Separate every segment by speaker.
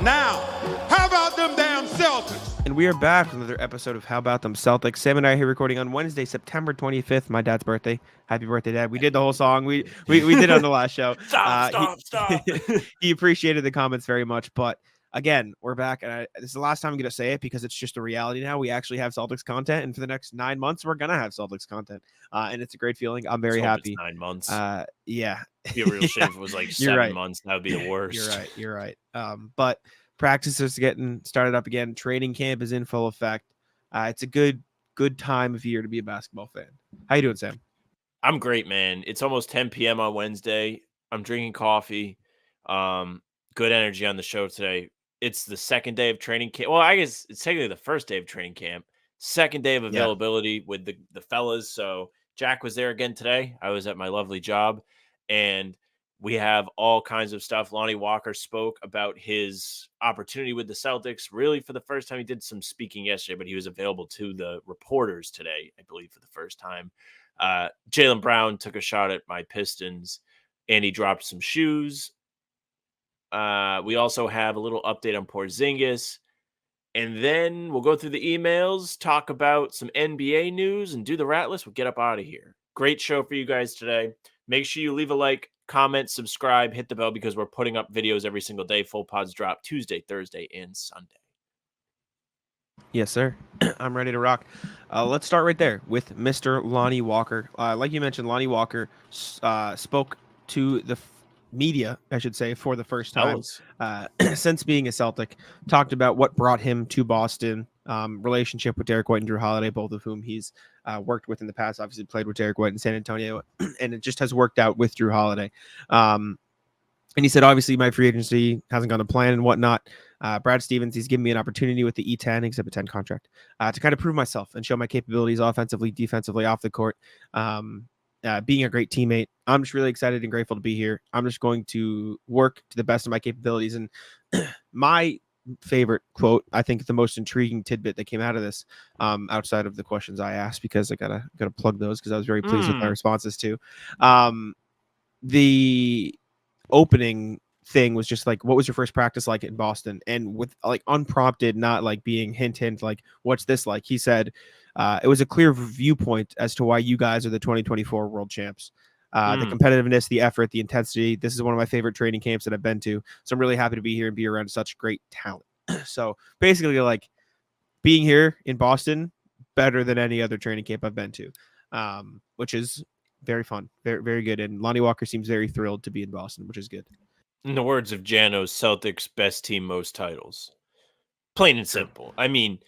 Speaker 1: Now, how about them damn Celtics?
Speaker 2: And we are back with another episode of How About Them Celtics. Sam and I are here recording on Wednesday, September 25th, my dad's birthday. Happy birthday, Dad. We did the whole song. We did it on the last show.
Speaker 3: Stop.
Speaker 2: He appreciated the comments very much. But again, we're back. And this is the last time I'm going to say it because it's just a reality now. We actually have Celtics content. And for the next 9 months, we're going to have Celtics content. And it's a great feeling. I'm very happy.
Speaker 3: It's 9 months.
Speaker 2: Yeah.
Speaker 3: It'd be a real shame if it was like 7 months. That would be the worst.
Speaker 2: You're right. But practice is getting started up again. Training camp is in full effect. It's a good time of year to be a basketball fan. How you doing, Sam?
Speaker 3: I'm great, man. It's almost 10 p.m. on Wednesday. I'm drinking coffee. Good energy on the show today. It's the second day of training camp. Well, I guess it's technically the first day of training camp. Second day of availability with the fellas. So Jack was there again today. I was at my lovely job. And we have all kinds of stuff. Lonnie Walker spoke about his opportunity with the Celtics. Really, for the first time, he did some speaking yesterday, but he was available to the reporters today, I believe, for the first time. Jaylen Brown took a shot at my Pistons, and he dropped some shoes. We also have a little update on Porzingis. And then we'll go through the emails, talk about some NBA news, and do the rat list. We'll get up out of here. Great show for you guys today. Make sure you leave a like, comment, subscribe, hit the bell because we're putting up videos every single day. Full pods drop Tuesday, Thursday, and Sunday.
Speaker 2: Yes, sir. I'm ready to rock. Let's start right there with Mr. Lonnie Walker. Like you mentioned, Lonnie Walker spoke to the media, I should say, for the first time since being a Celtic. Talked about what brought him to Boston, relationship with Derek White and Drew Holiday, both of whom he's worked with in the past. Obviously played with Derek White in San Antonio, and it just has worked out with Drew Holiday. And he said, obviously, my free agency hasn't gone to plan and whatnot. Brad Stevens, he's given me an opportunity with the E10, Exhibit 10 contract, to kind of prove myself and show my capabilities offensively, defensively, off the court. Being a great teammate. I'm just really excited and grateful to be here. I'm just going to work to the best of my capabilities. And my favorite quote, I think the most intriguing tidbit that came out of this, outside of the questions I asked, because I gotta plug those because I was very pleased with my responses too. The opening thing was just like, what was your first practice like in Boston? And with like unprompted, not like being hint, like, what's this like? He said, it was a clear viewpoint as to why you guys are the 2024 world champs. The competitiveness, the effort, the intensity. This is one of my favorite training camps that I've been to. So I'm really happy to be here and be around such great talent. So basically, like, being here in Boston, better than any other training camp I've been to, which is very fun, very, very good. And Lonnie Walker seems very thrilled to be in Boston, which is good.
Speaker 3: In the words of Janos, Celtics best team, most titles. Plain and simple. I mean,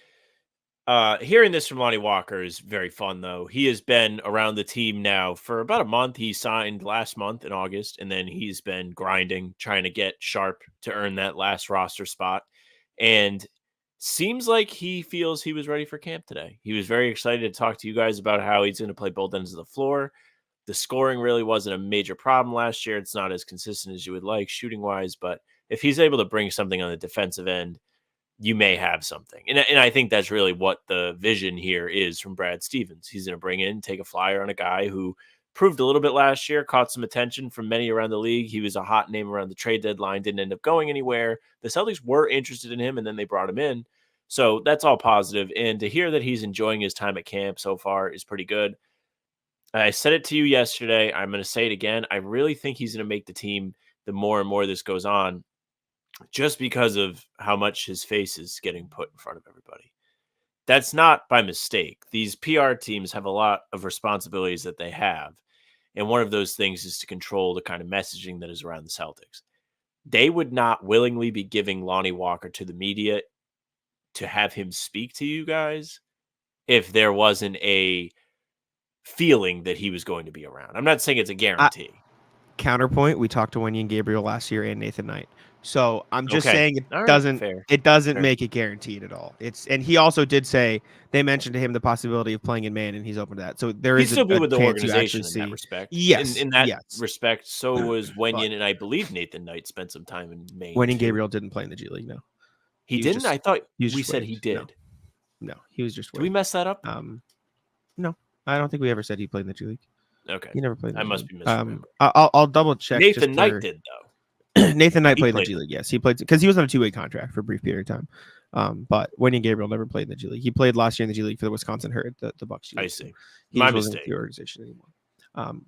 Speaker 3: hearing this from Lonnie Walker is very fun, though. He has been around the team now for about a month. He signed last month in August, and then he's been grinding, trying to get sharp to earn that last roster spot. And seems like he feels he was ready for camp today. He was very excited to talk to you guys about how he's going to play both ends of the floor. The scoring really wasn't a major problem last year. It's not as consistent as you would like shooting-wise, but if he's able to bring something on the defensive end, you may have something. And I think that's really what the vision here is from Brad Stevens. He's going to bring in, take a flyer on a guy who proved a little bit last year, caught some attention from many around the league. He was a hot name around the trade deadline, didn't end up going anywhere. The Celtics were interested in him, and then they brought him in. So that's all positive. And to hear that he's enjoying his time at camp so far is pretty good. I said it to you yesterday. I'm going to say it again. I really think he's going to make the team the more and more this goes on, just because of how much his face is getting put in front of everybody. That's not by mistake. These PR teams have a lot of responsibilities that they have. And one of those things is to control the kind of messaging that is around the Celtics. They would not willingly be giving Lonnie Walker to the media to have him speak to you guys if there wasn't a feeling that he was going to be around. I'm not saying it's a guarantee.
Speaker 2: Counterpoint, we talked to Wendy and Gabriel last year and Nathan Knight. So I'm just saying it
Speaker 3: right,
Speaker 2: doesn't make it guaranteed at all. And he also did say they mentioned to him the possibility of playing in Man, and he's open to that. So there is
Speaker 3: still be with the
Speaker 2: chance
Speaker 3: organization
Speaker 2: in
Speaker 3: that respect.
Speaker 2: Yes,
Speaker 3: in that respect, so was Wenyan, and I believe Nathan Knight spent some time in Maine.
Speaker 2: Wendy and Gabriel didn't play in the G League. No,
Speaker 3: he didn't. I thought we said he did.
Speaker 2: No, he was just.
Speaker 3: Did we mess that up?
Speaker 2: No, I don't think we ever said he played in the G League.
Speaker 3: Okay,
Speaker 2: he never played.
Speaker 3: I must be misremembering.
Speaker 2: I'll double check.
Speaker 3: Nathan Knight did though.
Speaker 2: Nathan Knight
Speaker 3: He
Speaker 2: played in the
Speaker 3: played.
Speaker 2: G League. Yes, he played because he was on a 2-way contract for a brief period of time. But Wendy Gabriel never played in the G League. He played last year in the G League for the Wisconsin Herd, the Bucks G League.
Speaker 3: I see.
Speaker 2: He
Speaker 3: My
Speaker 2: just wasn't with
Speaker 3: mistake.
Speaker 2: the organization anymore.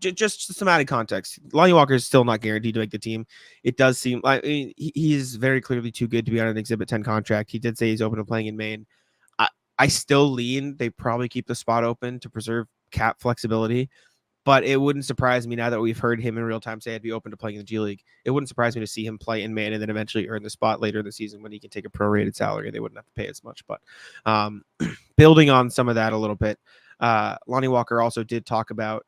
Speaker 2: Just some added context. Lonnie Walker is still not guaranteed to make the team. It does seem like he's very clearly too good to be on an Exhibit 10 contract. He did say he's open to playing in Maine. I still lean they probably keep the spot open to preserve cap flexibility. But it wouldn't surprise me now that we've heard him in real time say I'd be open to playing in the G League. It wouldn't surprise me to see him play in Maine and then eventually earn the spot later in the season when he can take a prorated salary and they wouldn't have to pay as much. But building on some of that a little bit, Lonnie Walker also did talk about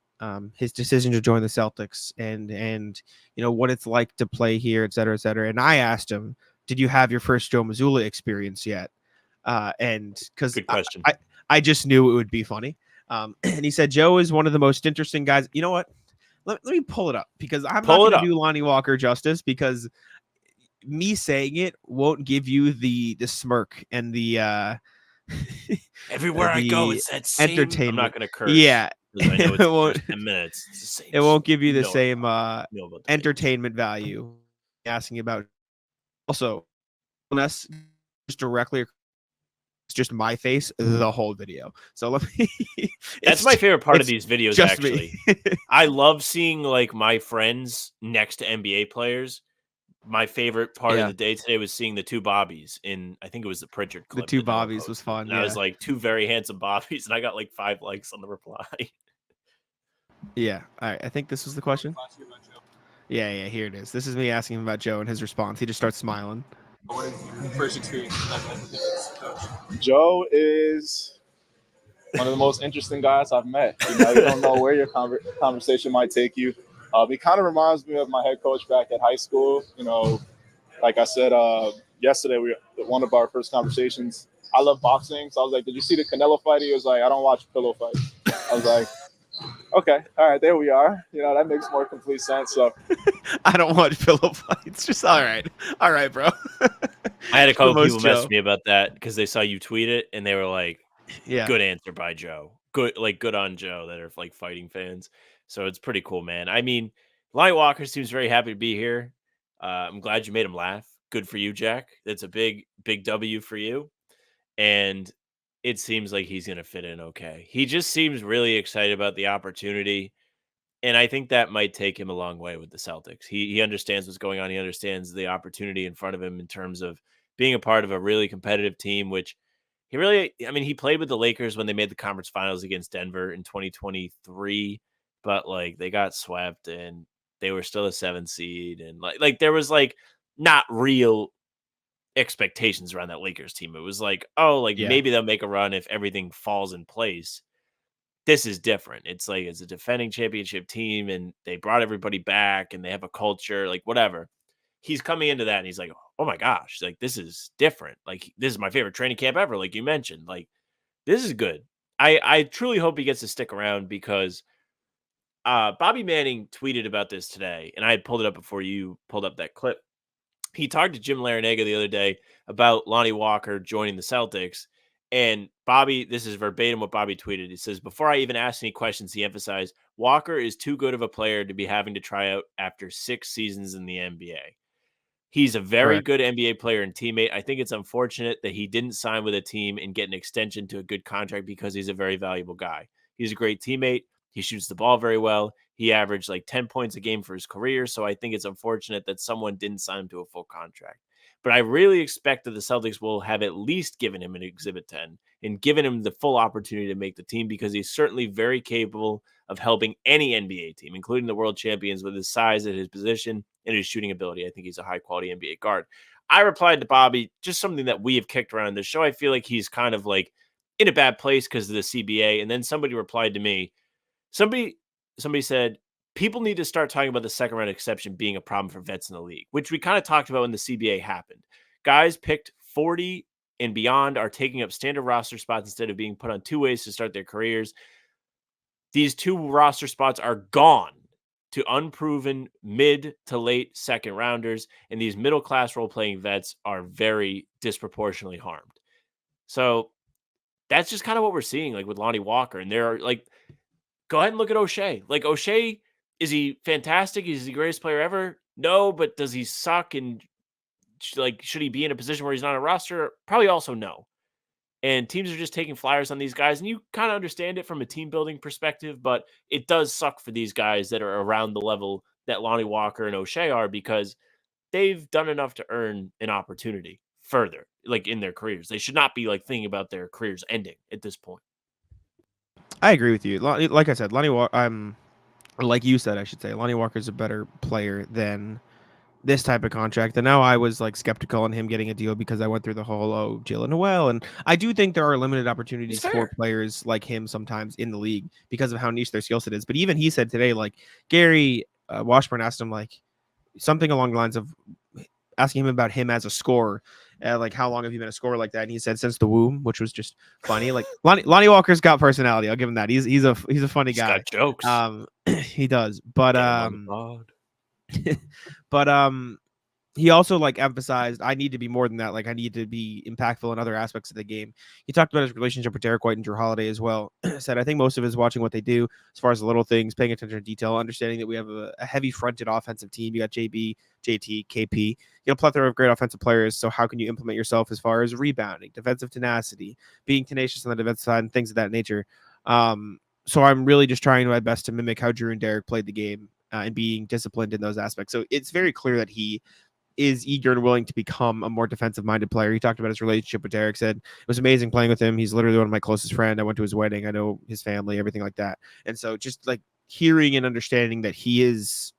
Speaker 2: his decision to join the Celtics and what it's like to play here, et cetera, et cetera. And I asked him, did you have your first Joe Mazzulla experience yet? And because
Speaker 3: Good question.
Speaker 2: I just knew it would be funny. And he said, Joe is one of the most interesting guys. You know what? Let me pull it up because I'm not going to do Lonnie Walker justice because me saying it won't give you the smirk and the
Speaker 3: everywhere I go, it's that same
Speaker 2: entertainment.
Speaker 3: I'm not going to curse.
Speaker 2: Yeah,
Speaker 3: I know it's the first 10 minutes. It's the same.
Speaker 2: It won't give you the same entertainment
Speaker 3: face.
Speaker 2: value. Asking about also just directly. It's just my face the whole video. So let me.
Speaker 3: That's my favorite part of these videos.
Speaker 2: Just
Speaker 3: actually, I love seeing like my friends next to NBA players. My favorite part of the day today was seeing the two Bobbies in. I think it was the Pritchard clip.
Speaker 2: The two Bobbies was fun.
Speaker 3: And I was like, two very handsome Bobbies, and I got like 5 likes on the reply.
Speaker 2: Yeah. All right. I think this was the question. Yeah. Here it is. This is me asking him about Joe and his response. He just starts smiling.
Speaker 4: What is your first experience with coach?
Speaker 5: Joe is one of the most interesting guys I've met. You don't know where your conversation might take you. He kind of reminds me of my head coach back at high school. Like I said yesterday, one of our first conversations. I love boxing, so I was like, "Did you see the Canelo fight?" He was like, "I don't watch pillow fights." I was like, "Okay, all right, there we are." That makes more complete sense. So
Speaker 2: I don't watch pillow fights. Just all right, bro.
Speaker 3: I had a couple people message me about that because they saw you tweet it and they were like,
Speaker 2: "Yeah,
Speaker 3: good answer by Joe. Good on Joe." That are like fighting fans. So it's pretty cool, man. I mean, Lonnie Walker seems very happy to be here. I'm glad you made him laugh. Good for you, Jack. That's a big W for you. And it seems like he's going to fit in okay. He just seems really excited about the opportunity. And I think that might take him a long way with the Celtics. He understands what's going on. He understands the opportunity in front of him in terms of being a part of a really competitive team, which he played with the Lakers when they made the conference finals against Denver in 2023, but like they got swept and they were still a 7 seed. And like there was like not real expectations around that Lakers team. It was like, maybe they'll make a run if everything falls in place. This is different. It's like it's a defending championship team and they brought everybody back and they have a culture, like whatever. He's coming into that and he's like, oh my gosh, like this is different. Like this is my favorite training camp ever. Like you mentioned, like this is good. I truly hope he gets to stick around because Bobby Manning tweeted about this today and I had pulled it up before you pulled up that clip. He talked to Jim Larinaga the other day about Lonnie Walker joining the Celtics. And Bobby, this is verbatim what Bobby tweeted. He says, before I even asked any questions, he emphasized, Walker is too good of a player to be having to try out after 6 seasons in the NBA. He's a very good NBA player and teammate. I think it's unfortunate that he didn't sign with a team and get an extension to a good contract because he's a very valuable guy. He's a great teammate. He shoots the ball very well. He averaged like 10 points a game for his career. So I think it's unfortunate that someone didn't sign him to a full contract. But I really expect that the Celtics will have at least given him an Exhibit 10 and given him the full opportunity to make the team because he's certainly very capable of helping any NBA team, including the world champions, with his size at his position and his shooting ability. I think he's a high-quality NBA guard. I replied to Bobby, just something that we have kicked around in the show. I feel like he's kind of like in a bad place because of the CBA. And then somebody replied to me, Somebody said, people need to start talking about the second round exception being a problem for vets in the league, which we kind of talked about when the CBA happened. Guys picked 40 and beyond are taking up standard roster spots instead of being put on 2 ways to start their careers. These 2 roster spots are gone to unproven mid to late second rounders, and these middle-class role-playing vets are very disproportionately harmed. So that's just kind of what we're seeing, like with Lonnie Walker. And there are like, go ahead and look at O'Shea. Like O'Shea, is he fantastic? Is he the greatest player ever? No, but does he suck? And should he be in a position where he's not on a roster? Probably also no. And teams are just taking flyers on these guys, and you kind of understand it from a team building perspective, but it does suck for these guys that are around the level that Lonnie Walker and O'Shea are, because they've done enough to earn an opportunity further, like in their careers. They should not be like thinking about their careers ending at this point.
Speaker 2: I agree with you. Like I said, like you said, I should say, Lonnie Walker's a better player than this type of contract. And now I was like skeptical on him getting a deal because I went through the whole Jaylen Noel. And I do think there are limited opportunities for players like him sometimes in the league because of how niche their skill set is. But even he said today, like Gary Washburn asked him like something along the lines of asking him about him as a scorer. Like, how long have you been a scorer like that? And he said since the womb, which was just funny. Like Lonnie Walker's got personality. I'll give him that. He's a funny guy.
Speaker 3: He's got jokes.
Speaker 2: He does. But he also like emphasized I need to be more than that. Like I need to be impactful in other aspects of the game. He talked about his relationship with Derek White and Drew Holiday as well. Said I think most of it is watching what they do as far as the little things, paying attention to detail, understanding that we have a heavy fronted offensive team. You got JB, JT, KP. You got a plethora of great offensive players. So how can you implement yourself as far as rebounding, defensive tenacity, being tenacious on the defensive side, and things of that nature. So I'm really just trying my best to mimic how Drew and Derek played the game and being disciplined in those aspects. So it's very clear that he is eager and willing to become a more defensive-minded player. He talked about his relationship with Derek, said it was amazing playing with him. He's literally one of my closest friends. I went to his wedding. I know his family, everything like that. And so just like hearing and understanding that he is,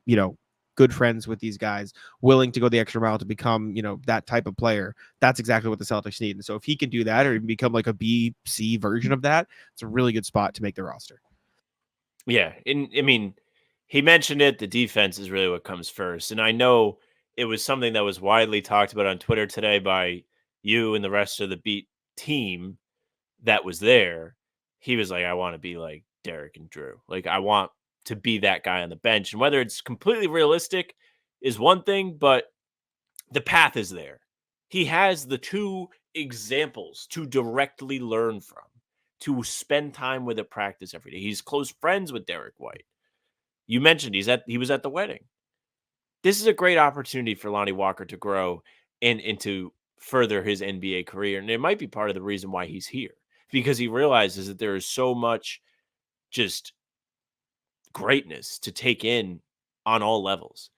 Speaker 2: you know, good friends with these guys, willing to go the extra mile to become, you know, that type of player, that's exactly what the Celtics need. And so if he can do that or even become like a B, C version of that, it's a really good spot to make the roster.
Speaker 3: Yeah. And I mean, he mentioned it. The defense is really what comes first. And I know it was something that was widely talked about on Twitter today by you and the rest of the beat team that was there. He was like, I want to be like Derek and Drew. Like, I want to be that guy on the bench. And whether it's completely realistic is one thing, but the path is there. He has the two examples to directly learn from, to spend time with at practice every day. He's close friends with Derek White. You mentioned he was at the wedding. This is a great opportunity for Lonnie Walker to grow and to further his NBA career. And it might be part of the reason why he's here, because he realizes that there is so much just greatness to take in on all levels.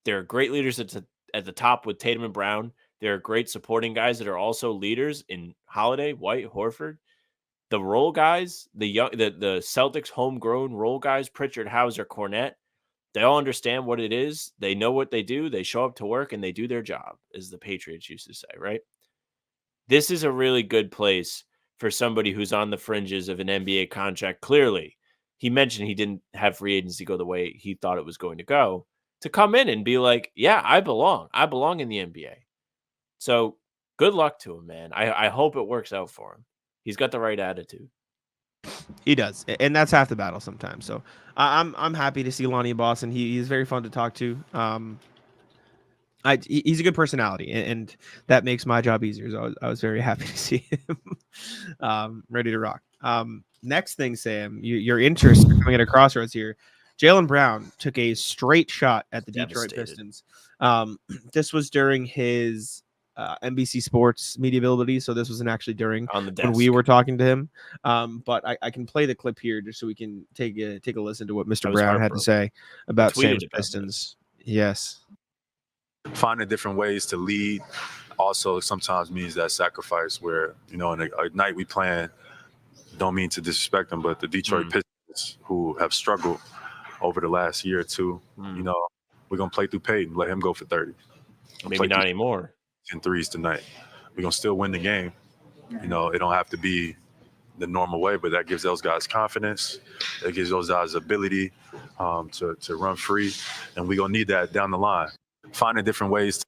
Speaker 3: There are great leaders at the top with Tatum and Brown. There are great supporting guys that are also leaders in Holiday, White, Horford. The role guys, the Celtics homegrown role guys, Pritchard, Hauser, Cornette, they all understand what it is. They know what they do. They show up to work and they do their job, as the Patriots used to say, right? This is a really good place for somebody who's on the fringes of an NBA contract. Clearly, he mentioned he didn't have free agency go the way he thought it was going to go, to come in and be like, yeah, I belong. I belong in the NBA. So good luck to him, man. I hope it works out for him. He's got the right attitude.
Speaker 2: He does, and that's half the battle sometimes. So I'm happy to see Lonnie in Boston. He's very fun to talk to. He's a good personality, and that makes my job easier. So I was very happy to see him ready to rock. Next thing, Sam, your interest coming at a crossroads here. Jaylen Brown took a straight shot at the Detroit Pistons. This was during his NBC Sports media availability, so this wasn't actually during when we were talking to him. But I can play the clip here just so we can take a listen to what Mr. Brown had to say about Sam's Pistons. Yes.
Speaker 6: Finding different ways to lead also sometimes means that sacrifice where, you know, in a night we plan, don't mean to disrespect them, but the Detroit Pistons, who have struggled over the last year or two, you know, we're going to play through Peyton, let him go for 30.
Speaker 3: Maybe not anymore.
Speaker 6: In threes tonight. We're going to still win the game. You know, it don't have to be the normal way, but that gives those guys confidence. It gives those guys ability to run free. And we're going to need that down the line. Finding different ways.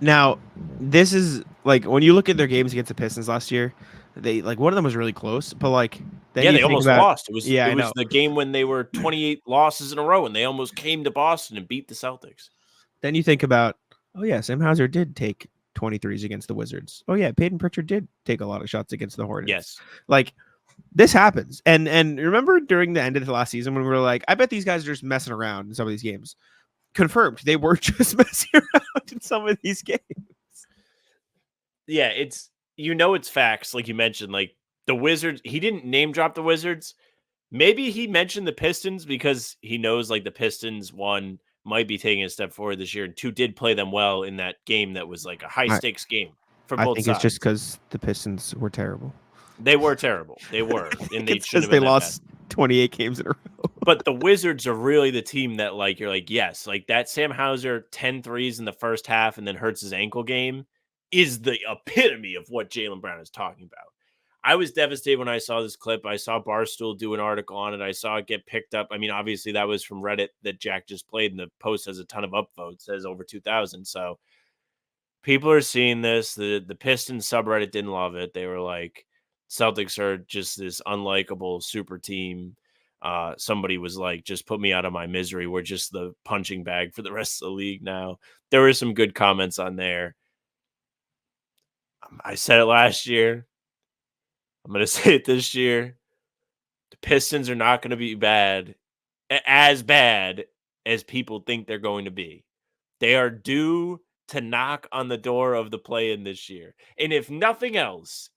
Speaker 2: Now, this is like when you look at their games against the Pistons last year, they like one of them was really close, but like
Speaker 3: they almost lost. It was the game when they were 28 losses in a row and they almost came to Boston and beat the Celtics.
Speaker 2: Then you think about, oh yeah, Sam Hauser did take 23s against the Wizards. Oh yeah, Peyton Pritchard did take a lot of shots against the Hornets.
Speaker 3: Yes.
Speaker 2: Like this happens. And remember during the end of the last season when we were like, I bet these guys are just messing around in some of these games. confirmed they were just messing around in some of these games.
Speaker 3: Yeah, it's it's facts, like you mentioned, like the Wizards. He didn't name drop the Wizards. Maybe he mentioned the Pistons because he knows like the Pistons, one, might be taking a step forward this year, and two, did play them well in that game that was like a high stakes game for
Speaker 2: I
Speaker 3: both
Speaker 2: think
Speaker 3: sides.
Speaker 2: it's just because the Pistons were terrible.
Speaker 3: They were terrible. They were, and they
Speaker 2: because they lost 28 games in a row.
Speaker 3: But the Wizards are really the team that like you're like, yes, like that Sam Hauser 10 threes in the first half and then hurts his ankle game is the epitome of what Jaylen Brown is talking about. I was devastated when I saw this clip. I saw Barstool do an article on it. I saw it get picked up. I mean, obviously that was from Reddit that Jack just played, and the post has a ton of upvotes, says over 2,000. So people are seeing this. The Pistons subreddit didn't love it. They were like, Celtics are just this unlikable super team. Somebody was like, just put me out of my misery. We're just the punching bag for the rest of the league now. There were some good comments on there. I said it last year. I'm going to say it this year. The Pistons are not going to be bad as people think they're going to be. They are due to knock on the door of the play-in this year. And if nothing else,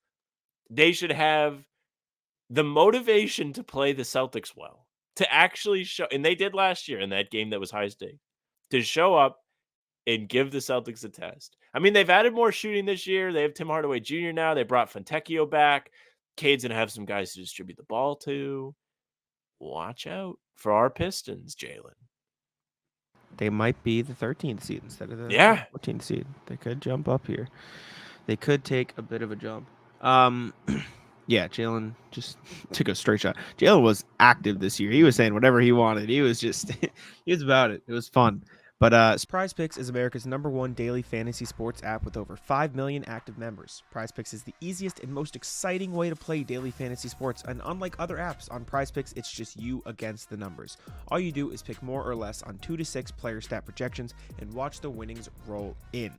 Speaker 3: they should have the motivation to play the Celtics well, to actually show, and they did last year in that game that was high stake, to show up and give the Celtics a test. I mean, they've added more shooting this year. They have Tim Hardaway Jr. now. They brought Fontecchio back. Cade's going to have some guys to distribute the ball to. Watch out for our Pistons, Jaylen.
Speaker 2: They might be the 13th seed instead of the 14th seed. They could jump up here. They could take a bit of a jump. Yeah, Jaylen just took a straight shot. Jaylen was active this year. He was saying whatever he wanted. He was just, he was about it. It was fun. But PrizePicks is America's #1 daily fantasy sports app with over 5 million active members. PrizePicks is the easiest and most exciting way to play daily fantasy sports, and unlike other apps, on PrizePicks, it's just you against the numbers. All you do is pick more or less on 2 to 6 player stat projections and watch the winnings roll in.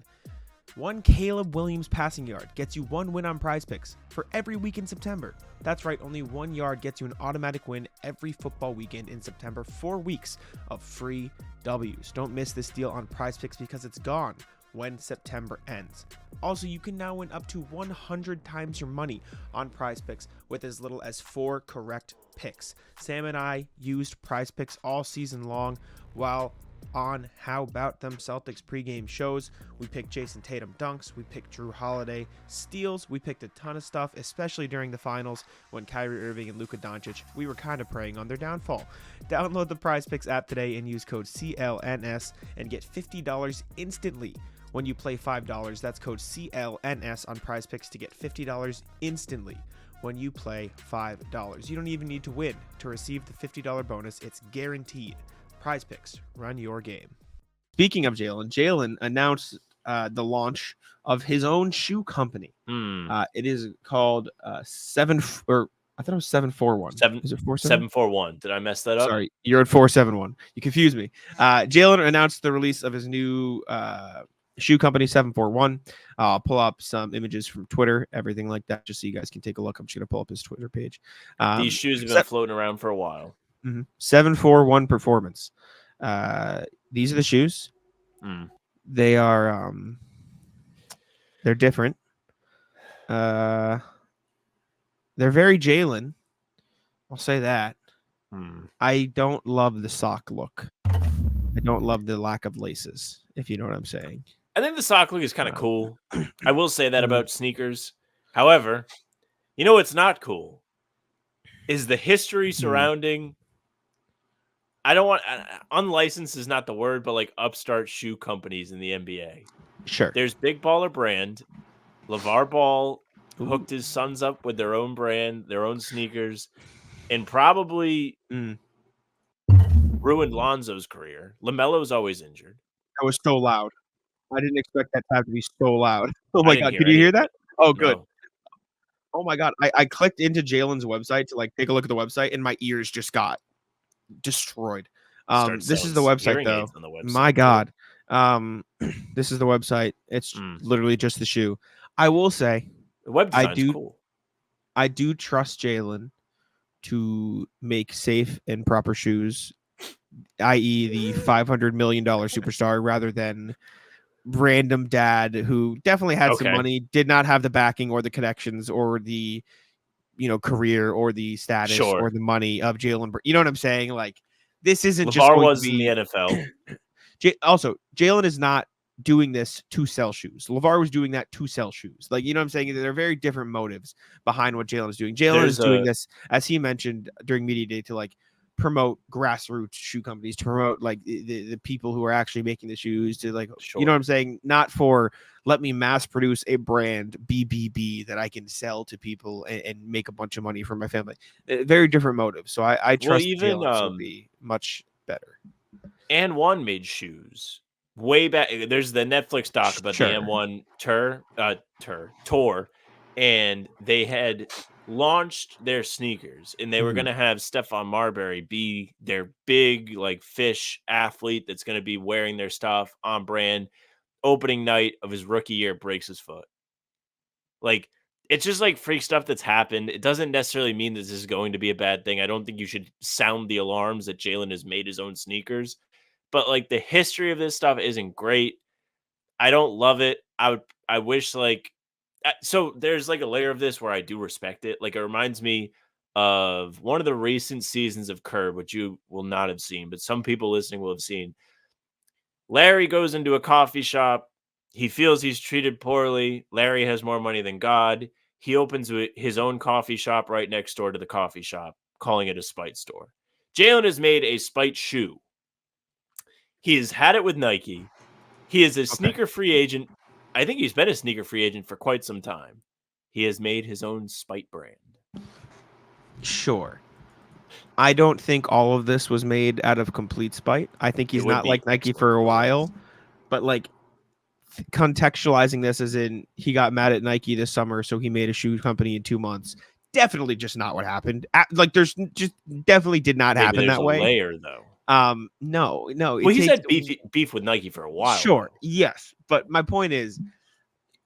Speaker 2: One Caleb Williams passing yard gets you 1 win on PrizePicks for every week in September. That's right, only 1 yard gets you an automatic win every football weekend in September. 4 weeks of free W's. Don't miss this deal on PrizePicks because it's gone when September ends. Also, you can now win up to 100 times your money on PrizePicks with as little as 4 correct picks. Sam and I used PrizePicks all season long while on How Bout Them Celtics pregame shows. We picked Jason Tatum dunks, we picked Drew Holiday steals, we picked a ton of stuff, especially during the finals when Kyrie Irving and Luka Doncic, we were kind of preying on their downfall. Download the PrizePicks app today and use code CLNS and get $50 instantly. When you play $5, that's code CLNS on PrizePicks to get $50 instantly when you play $5. You don't even need to win to receive the $50 bonus. It's guaranteed. PrizePicks, run your game. Speaking of Jaylen announced the launch of his own shoe company. It is called I thought it was 741. Is it
Speaker 3: 741? Did I mess that up?
Speaker 2: Sorry, you're at 471. You confused me. Jaylen announced the release of his new shoe company, 741. I'll pull up some images from Twitter, everything like that, just so you guys can take a look. I'm just going to pull up his Twitter page.
Speaker 3: These shoes have been floating around for a while.
Speaker 2: 741 Performance. These are the shoes. They are they're different. They're very Jaylen. I'll say that. I don't love the sock look. I don't love the lack of laces, if you know what I'm saying.
Speaker 3: I think the sock look is kind of cool. I will say that about sneakers. However, you know what's not cool is the history surrounding I don't want unlicensed is not the word, but like upstart shoe companies in the NBA.
Speaker 2: Sure.
Speaker 3: There's Big Baller Brand. LeVar Ball hooked his sons up with their own brand, their own sneakers, and probably ruined Lonzo's career. LaMelo's always injured.
Speaker 2: That was so loud. I didn't expect that to have to be so loud. Oh my God. Could you
Speaker 3: any
Speaker 2: hear
Speaker 3: of
Speaker 2: that?
Speaker 3: it.
Speaker 2: Oh, good.
Speaker 3: No.
Speaker 2: Oh my God. I clicked into Jaylen's website to like take a look at the website, and my ears just got destroyed. This is the website though. My God. This is the website. It's literally just the shoe. I will say
Speaker 3: the web design's cool.
Speaker 2: I do trust Jaylen to make safe and proper shoes i.e. the $500 million superstar, rather than random dad who definitely had some
Speaker 3: Okay.
Speaker 2: money, did not have the backing or the connections or the, career or the status
Speaker 3: Sure.
Speaker 2: or the money of Jaylen. You know what I'm saying? Like, this isn't just
Speaker 3: LeVar
Speaker 2: going
Speaker 3: was
Speaker 2: to
Speaker 3: in
Speaker 2: be
Speaker 3: the NFL.
Speaker 2: Also, Jaylen is not doing this to sell shoes. LeVar was doing that to sell shoes. Like, you know what I'm saying? There are very different motives behind what Jaylen is doing. Jaylen is doing this, as he mentioned during media day, to like promote grassroots shoe companies, to promote like the people who are actually making the shoes, to like,
Speaker 3: Sure.
Speaker 2: you know what I'm saying? Not for let me mass produce a brand BBB that I can sell to people and make a bunch of money for my family. Very different motives. So I trust
Speaker 3: even
Speaker 2: Jaylen will be much better.
Speaker 3: And One made shoes way back. There's the Netflix doc about the
Speaker 2: Sure.
Speaker 3: M1 tour, and they had launched their sneakers, and they were going to have Stephon Marbury be their big like fish athlete that's going to be wearing their stuff on brand. Opening night of his rookie year, breaks his foot. Like, it's just like freak stuff that's happened. It doesn't necessarily mean that this is going to be a bad thing. I don't think you should sound the alarms that Jaylen has made his own sneakers. But like, the history of this stuff isn't great. I don't love it. I wish like so there's like a layer of this where I do respect it. Like, it reminds me of one of the recent seasons of Curb, which you will not have seen, but some people listening will have seen. Larry goes into a coffee shop. He feels he's treated poorly. Larry has more money than God. He opens his own coffee shop right next door to the coffee shop, calling it a spite store. Jaylen has made a spite shoe. He has had it with Nike. He is a sneaker free agent. I think he's been a sneaker free agent for quite some time. He has made his own spite brand.
Speaker 2: Sure. I don't think all of this was made out of complete spite. I think he's not like Nike for a while, but like contextualizing this as in he got mad at Nike this summer, so he made a shoe company in 2 months. Definitely just not what happened. Like, there's just definitely did not happen that way.
Speaker 3: Layer though.
Speaker 2: No.
Speaker 3: Well, he's had beef with Nike for a while.
Speaker 2: Sure, yes, but my point is,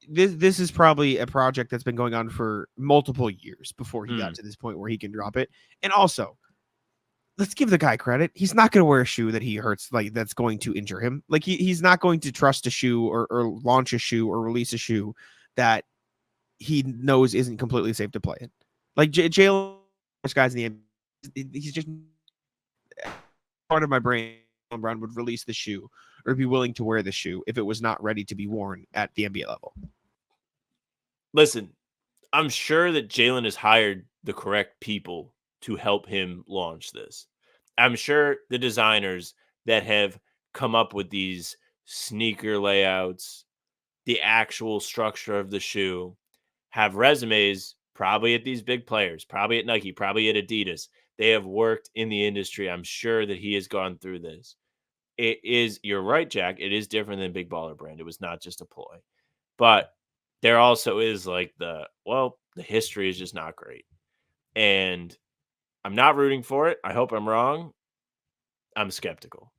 Speaker 2: this is probably a project that's been going on for multiple years before he got to this point where he can drop it. And also, let's give the guy credit. He's not going to wear a shoe that he hurts, like that's going to injure him. Like he's not going to trust a shoe or launch a shoe or release a shoe that he knows isn't completely safe to play in. Like Jaylen, guys in the NBA, he's just part of my brain. Brown would release the shoe or be willing to wear the shoe if it was not ready to be worn at the NBA level.
Speaker 3: Listen, I'm sure that Jaylen has hired the correct people to help him launch this. I'm sure the designers that have come up with these sneaker layouts, the actual structure of the shoe, have resumes probably at these big players, probably at Nike, probably at Adidas. They have worked in the industry. I'm sure that he has gone through this. It is, you're right, Jack. It is different than Big Baller Brand. It was not just a ploy. But there also is like the history is just not great. And I'm not rooting for it. I hope I'm wrong. I'm skeptical.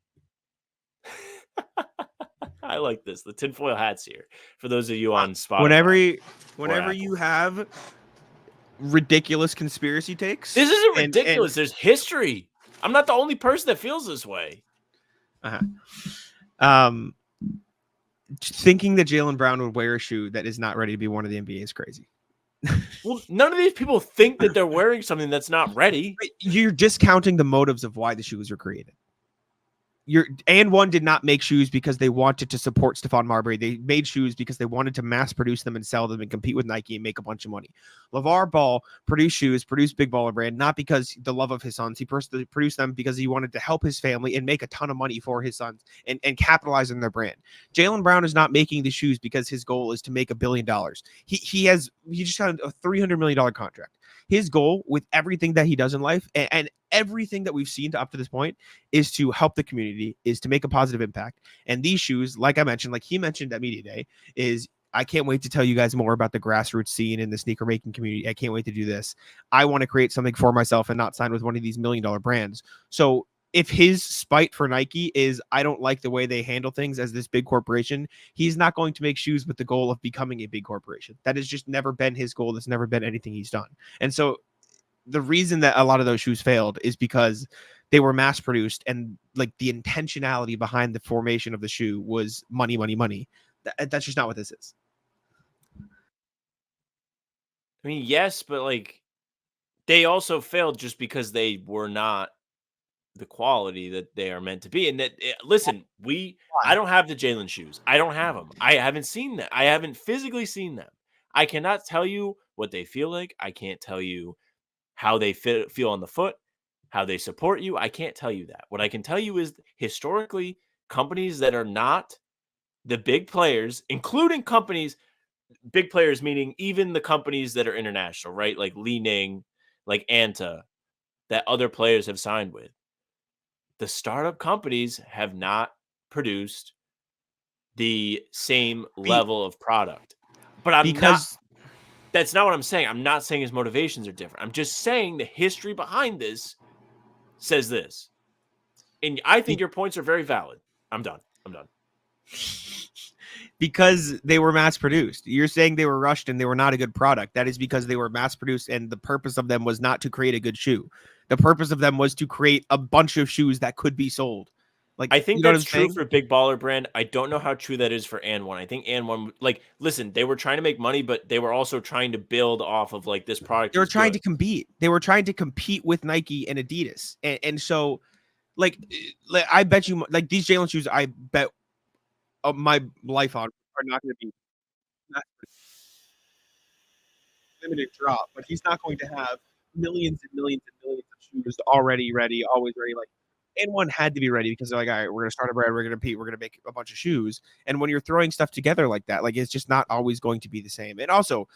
Speaker 3: I like this. The tinfoil hats here. For those of you on Spotify.
Speaker 2: Whenever you have ridiculous conspiracy takes.
Speaker 3: This isn't ridiculous. There's history. I'm not the only person that feels this way.
Speaker 2: Thinking that Jaylen Brown would wear a shoe that is not ready to be worn in the NBA is crazy.
Speaker 3: Well, none of these people think that they're wearing something that's not ready.
Speaker 2: You're discounting the motives of why the shoes were created. One did not make shoes because they wanted to support Stephon Marbury. They made shoes because they wanted to mass produce them and sell them and compete with Nike and make a bunch of money. LeVar Ball produced shoes, produced Big Baller Brand, not because the love of his sons. He produced them because he wanted to help his family and make a ton of money for his sons and capitalize on their brand. Jaylen Brown is not making the shoes because his goal is to make $1 billion. He just got a $300 million contract. His goal with everything that he does in life and everything that we've seen up to this point is to help the community, is to make a positive impact. And these shoes, like I mentioned, like he mentioned at Media Day, is I can't wait to tell you guys more about the grassroots scene in the sneaker making community. I can't wait to do this. I want to create something for myself and not sign with one of these $1 million brands. So if his spite for Nike is, I don't like the way they handle things as this big corporation, he's not going to make shoes with the goal of becoming a big corporation. That has just never been his goal. That's never been anything he's done. And so the reason that a lot of those shoes failed is because they were mass produced, and like the intentionality behind the formation of the shoe was money, money, money. That's just not what this is.
Speaker 3: I mean, yes, but like they also failed just because they were not the quality that they are meant to be. And listen, I don't have the Jaylen shoes. I don't have them. I haven't seen them. I haven't physically seen them. I cannot tell you what they feel like. I can't tell you how they feel on the foot, how they support you. I can't tell you that. What I can tell you is historically, companies that are not the big players, including companies, big players meaning even the companies that are international, right? Like Li Ning, like Anta, that other players have signed with. The startup companies have not produced the same level of product. But that's not what I'm saying. I'm not saying his motivations are different. I'm just saying the history behind this says this. And I think your points are very valid. I'm done.
Speaker 2: Because they were mass produced. You're saying they were rushed and they were not a good product. That is because they were mass produced, and the purpose of them was not to create a good shoe. The purpose of them was to create a bunch of shoes that could be sold. Like,
Speaker 3: I think
Speaker 2: you know
Speaker 3: that's true for Big Baller Brand. I don't know how true that is for And1. I think And1, like, listen, they were trying to make money, but they were also trying to build off of like this product.
Speaker 2: They were trying to compete. They were trying to compete with Nike and Adidas. And so, like I bet you, like these Jaylen shoes, I bet my life on are not going to be limited drop, but he's not going to have millions and millions and millions of shoes already ready, always ready. Like, and1 had to be ready because they're like, all right, we're going to start a brand, we're going to compete, we're going to make a bunch of shoes. And when you're throwing stuff together like that, like, it's just not always going to be the same. And also,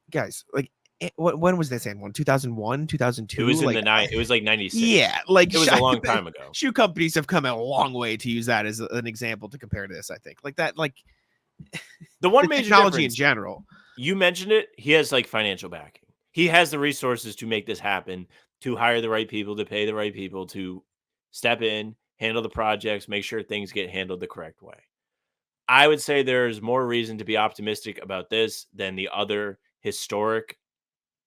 Speaker 2: guys, like, when was this And1? 2001, 2002?
Speaker 3: It was in the night. It was like 96.
Speaker 2: Yeah, like
Speaker 3: it was a long time ago.
Speaker 2: Shoe companies have come a long way to use that as an example to compare to this. I think like that, like
Speaker 3: the one major
Speaker 2: technology in general.
Speaker 3: You mentioned it. He has like financial backing. He has the resources to make this happen, to hire the right people, to pay the right people, to step in, handle the projects, make sure things get handled the correct way. I would say there's more reason to be optimistic about this than the other historic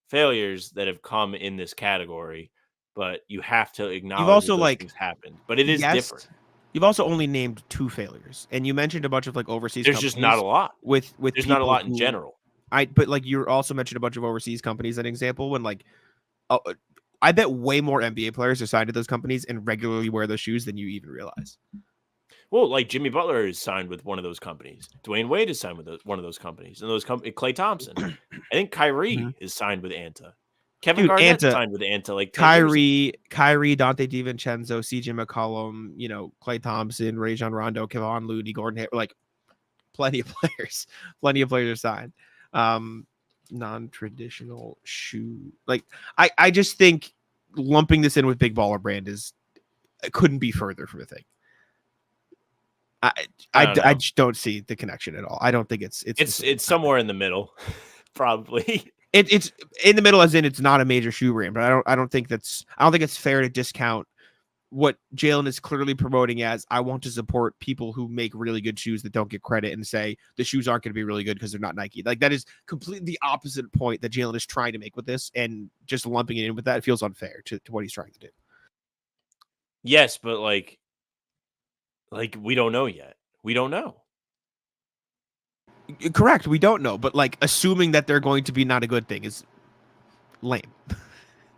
Speaker 3: failures that have come in this category, but you have to acknowledge
Speaker 2: you've also
Speaker 3: that things happened. But it is different.
Speaker 2: You've also only named 2 failures, and you mentioned a bunch of like overseas.
Speaker 3: There's just not a lot.
Speaker 2: With
Speaker 3: there's not a lot in general.
Speaker 2: But like you also mentioned a bunch of overseas companies. An example when like, I bet way more NBA players are signed to those companies and regularly wear those shoes than you even realize.
Speaker 3: Well, like Jimmy Butler is signed with one of those companies. Dwayne Wade is signed with one of those companies. And Klay Thompson. I think Kyrie is signed with Anta. Kevin Garnett signed with Anta. Like
Speaker 2: Kyrie, Dante DiVincenzo, CJ McCollum, you know, Klay Thompson, Rajon Rondo, Kevon Looney, Gordon Hayward, like plenty of players. Plenty of players are signed. Non-traditional shoe. Like I just think lumping this in with Big Baller Brand couldn't be further from a thing. I just don't see the connection at all. I don't think it's
Speaker 3: somewhere in the middle, probably.
Speaker 2: It's in the middle, as in it's not a major shoe brand, but I don't think it's fair to discount what Jaylen is clearly promoting as I want to support people who make really good shoes that don't get credit and say the shoes aren't going to be really good because they're not Nike. Like that is completely the opposite point that Jaylen is trying to make with this, and just lumping it in with that feels unfair to what he's trying to do.
Speaker 3: Yes, but like we don't know yet. We don't know.
Speaker 2: Correct. We don't know, but like assuming that they're going to be not a good thing is lame.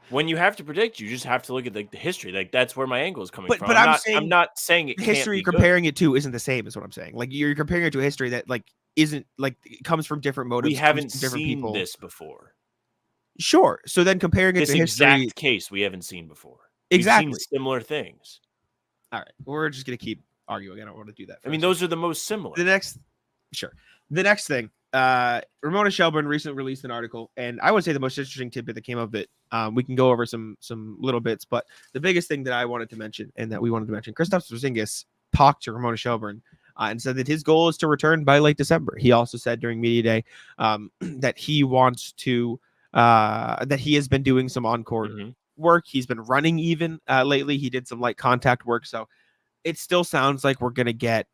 Speaker 3: When you have to predict, you just have to look at the history. Like that's where my angle is coming from.
Speaker 2: But
Speaker 3: I'm not saying it
Speaker 2: history
Speaker 3: can't be
Speaker 2: comparing it to isn't the same as what I'm saying. Like you're comparing it to a history that like isn't like it comes from different motives.
Speaker 3: We haven't
Speaker 2: different
Speaker 3: seen
Speaker 2: people.
Speaker 3: This before.
Speaker 2: Sure. So then comparing it
Speaker 3: this
Speaker 2: to history,
Speaker 3: exact case we haven't seen before.
Speaker 2: Exactly.
Speaker 3: We've seen similar things.
Speaker 2: All right. We're just gonna keep arguing. I don't want to do that.
Speaker 3: I mean, those are the most similar.
Speaker 2: The next thing, Ramona Shelburne recently released an article, and I would say the most interesting tidbit that came of it. We can go over some little bits, but the biggest thing that I wanted to mention, and that we wanted to mention, Kristaps Porzingis talked to Ramona Shelburne and said that his goal is to return by late December. He also said during media day that he wants to that he has been doing some on-court work. He's been running even lately. He did some light contact work, so it still sounds like we're gonna get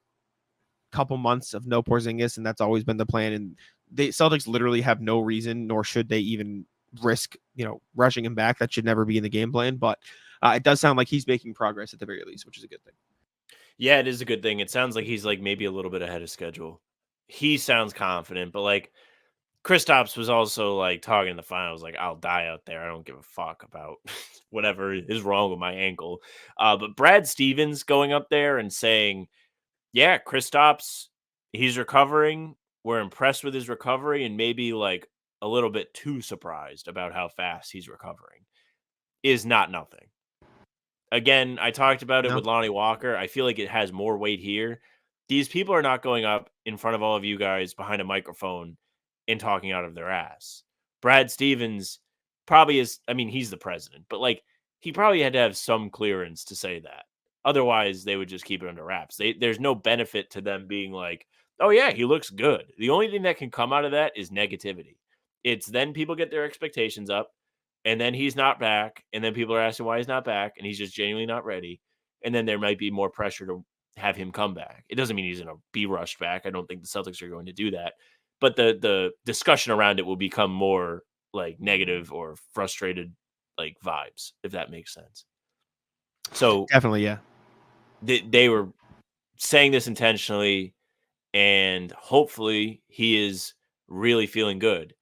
Speaker 2: couple months of no Porzingis, and that's always been the plan. And the Celtics literally have no reason, nor should they even risk, rushing him back. That should never be in the game plan. But it does sound like he's making progress at the very least, which is a good thing.
Speaker 3: Yeah, it is a good thing. It sounds like he's like maybe a little bit ahead of schedule. He sounds confident, but like Kristaps was also like talking in the finals, like I'll die out there. I don't give a fuck about whatever is wrong with my ankle. But Brad Stevens going up there and saying, yeah, Kristaps, he's recovering. We're impressed with his recovery and maybe like a little bit too surprised about how fast he's recovering is not nothing. Again, I talked about it with Lonnie Walker. I feel like it has more weight here. These people are not going up in front of all of you guys behind a microphone and talking out of their ass. Brad Stevens probably is, I mean, he's the president, but like he probably had to have some clearance to say that. Otherwise, they would just keep it under wraps. There's no benefit to them being like, oh, yeah, he looks good. The only thing that can come out of that is negativity. It's then people get their expectations up, and then he's not back, and then people are asking why he's not back, and he's just genuinely not ready. And then there might be more pressure to have him come back. It doesn't mean he's going to be rushed back. I don't think the Celtics are going to do that. But the discussion around it will become more like negative or frustrated like vibes, if that makes sense. So
Speaker 2: Definitely, yeah.
Speaker 3: They were saying this intentionally, and hopefully he is really feeling good.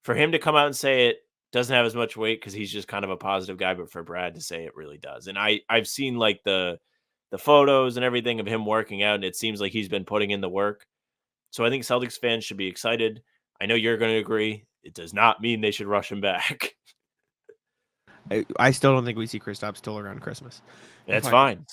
Speaker 3: For him to come out and say it doesn't have as much weight because he's just kind of a positive guy, but for Brad to say it really does. And I've seen like the photos and everything of him working out, and it seems like he's been putting in the work. So I think Celtics fans should be excited. I know you're going to agree. It does not mean they should rush him back.
Speaker 2: I still don't think we see Kristaps till around Christmas.
Speaker 3: That's fine.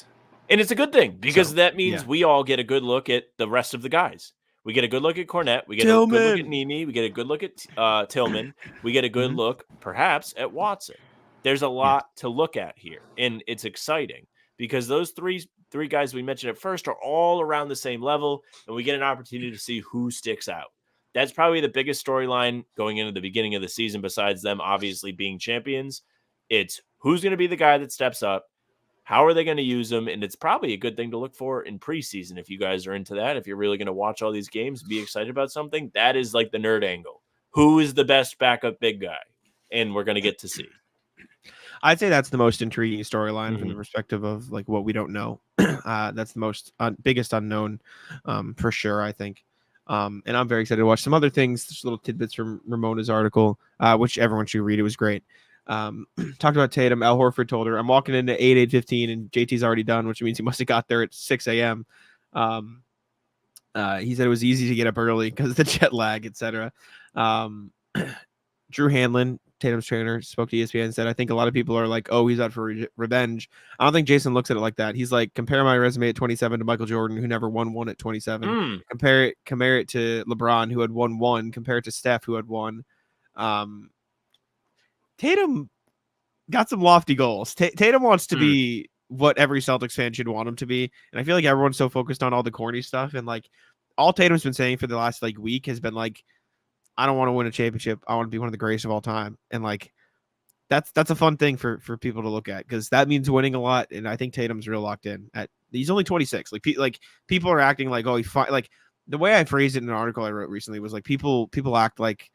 Speaker 3: And it's a good thing because that means
Speaker 2: yeah.
Speaker 3: we all get a good look at the rest of the guys. We get a good look at Cornette. We get a good look at Nimi. We get a good look at Tillman. We get a good look, perhaps, at Watson. There's a lot to look at here, and it's exciting because those three guys we mentioned at first are all around the same level, and we get an opportunity to see who sticks out. That's probably the biggest storyline going into the beginning of the season, besides them obviously being champions. It's who's going to be the guy that steps up. How are they going to use them? And it's probably a good thing to look for in preseason if you guys are into that. If you're really going to watch all these games, be excited about something, that is like the nerd angle. Who is the best backup big guy? And we're going to get to see.
Speaker 2: I'd say that's the most intriguing storyline from the perspective of like what we don't know. That's the most biggest unknown for sure, I think. And I'm very excited to watch some other things, just little tidbits from Ramona's article, which everyone should read. It was great. Talked about Tatum. Al Horford told her, I'm walking into 8:15 and JT's already done, which means he must have got there at 6 a.m. He said it was easy to get up early because of the jet lag, etc. Drew Hanlon, Tatum's trainer, spoke to ESPN and said, I think a lot of people are like, oh, he's out for revenge. I don't think Jason looks at it like that. He's like, compare my resume at 27 to Michael Jordan, who never won one at 27. Compare it to LeBron, who had won one. Compare it to Steph, who had won. Tatum got some lofty goals. Tatum wants to be what every Celtics fan should want him to be. And I feel like everyone's so focused on all the corny stuff. And like all Tatum's been saying for the last like week has been like, I don't want to win a championship. I want to be one of the greatest of all time. And like, that's a fun thing for people to look at because that means winning a lot. And I think Tatum's real locked in he's only 26. Like people are acting like, oh, like the way I phrased it in an article I wrote recently was like, people act like,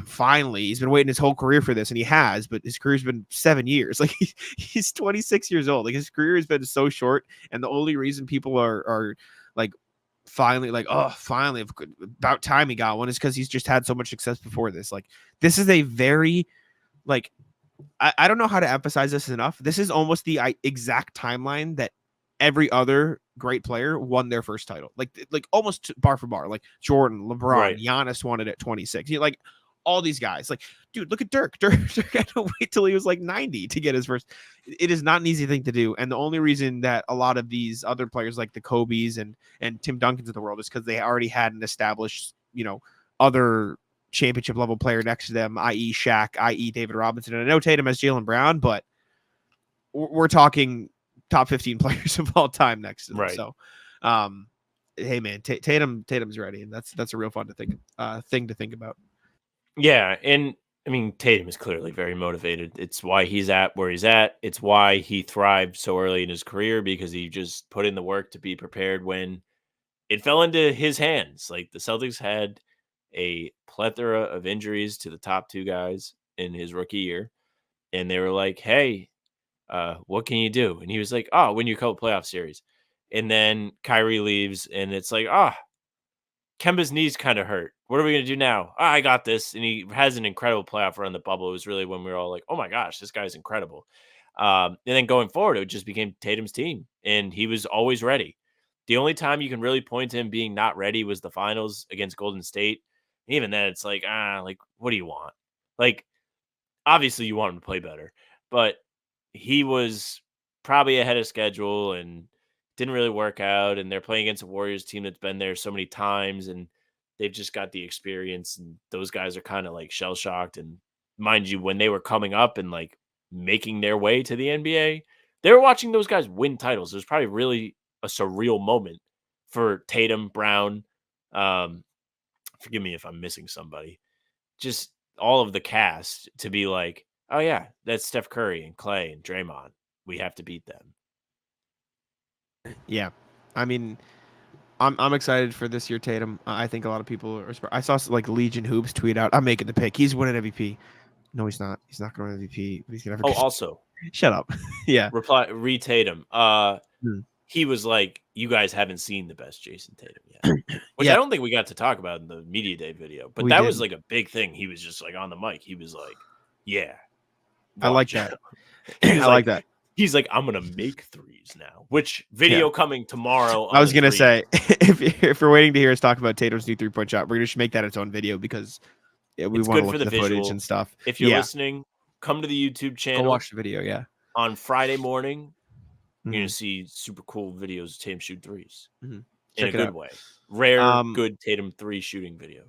Speaker 2: finally, he's been waiting his whole career for this, and he has, but his career's been 7 years. Like he's 26 years old. Like his career has been so short, and the only reason people are like finally like, oh, finally, about time he got one is because he's just had so much success before this. Like this is a very like I don't know how to emphasize this enough. This is almost the exact timeline that every other great player won their first title. Like almost bar for bar. Like Jordan, LeBron, Giannis won it at 26. Like all these guys, like, dude, look at Dirk. Dirk had to wait till he was like 90 to get his first. It is not an easy thing to do. And the only reason that a lot of these other players like the Kobe's and Tim Duncans of the world is because they already had an established, other championship level player next to them, i.e. Shaq, i.e. David Robinson. And I know Tatum has Jaylen Brown, but we're talking top 15 players of all time next to them.
Speaker 3: Right.
Speaker 2: So, hey man, Tatum's ready. And that's a real fun thing to think about.
Speaker 3: Yeah, and I mean, Tatum is clearly very motivated. It's why he's at where he's at. It's why he thrived so early in his career because he just put in the work to be prepared when it fell into his hands. Like the Celtics had a plethora of injuries to the top two guys in his rookie year, and they were like, hey, what can you do? And he was like, oh, win your playoff series. And then Kyrie leaves, and it's like, Kemba's knee's kind of hurt. What are we going to do now? I got this. And he has an incredible playoff run. The bubble. It was really when we were all like, oh my gosh, this guy's incredible. And then going forward, it just became Tatum's team, and he was always ready. The only time you can really point to him being not ready was the finals against Golden State. Even then, it's like, what do you want? Like, obviously you want him to play better, but he was probably ahead of schedule and didn't really work out. And they're playing against a Warriors team that's been there so many times, and they've just got the experience. And those guys are kind of like shell shocked. And mind you, when they were coming up and like making their way to the NBA, they were watching those guys win titles. It was probably really a surreal moment for Tatum, Brown. Forgive me if I'm missing somebody. Just all of the cast to be like, oh yeah, that's Steph Curry and Clay and Draymond. We have to beat them.
Speaker 2: Yeah, I mean, I'm excited for this year, Tatum. I think a lot of people are. I saw like Legion Hoops tweet out, "I'm making the pick. He's winning MVP." No, he's not. He's not going to win MVP. He's gonna have.
Speaker 3: Oh, also,
Speaker 2: shut up. Yeah.
Speaker 3: Read Tatum. He was like, "You guys haven't seen the best Jason Tatum yet," which I don't think we got to talk about in the media day video. But that was like a big thing. He was just like on the mic. He was like, "Yeah,
Speaker 2: I like that. I like that."
Speaker 3: He's like, I'm gonna make threes now. Which video coming tomorrow?
Speaker 2: I was gonna say, if we're waiting to hear us talk about Tatum's new 3-point shot, we're gonna make that its own video because we want to look at the footage and stuff.
Speaker 3: If you're listening, come to the YouTube channel.
Speaker 2: Go watch the video. Yeah.
Speaker 3: On Friday morning, you're gonna see super cool videos of Tatum shoot threes in a good way. Rare, good Tatum 3 shooting video.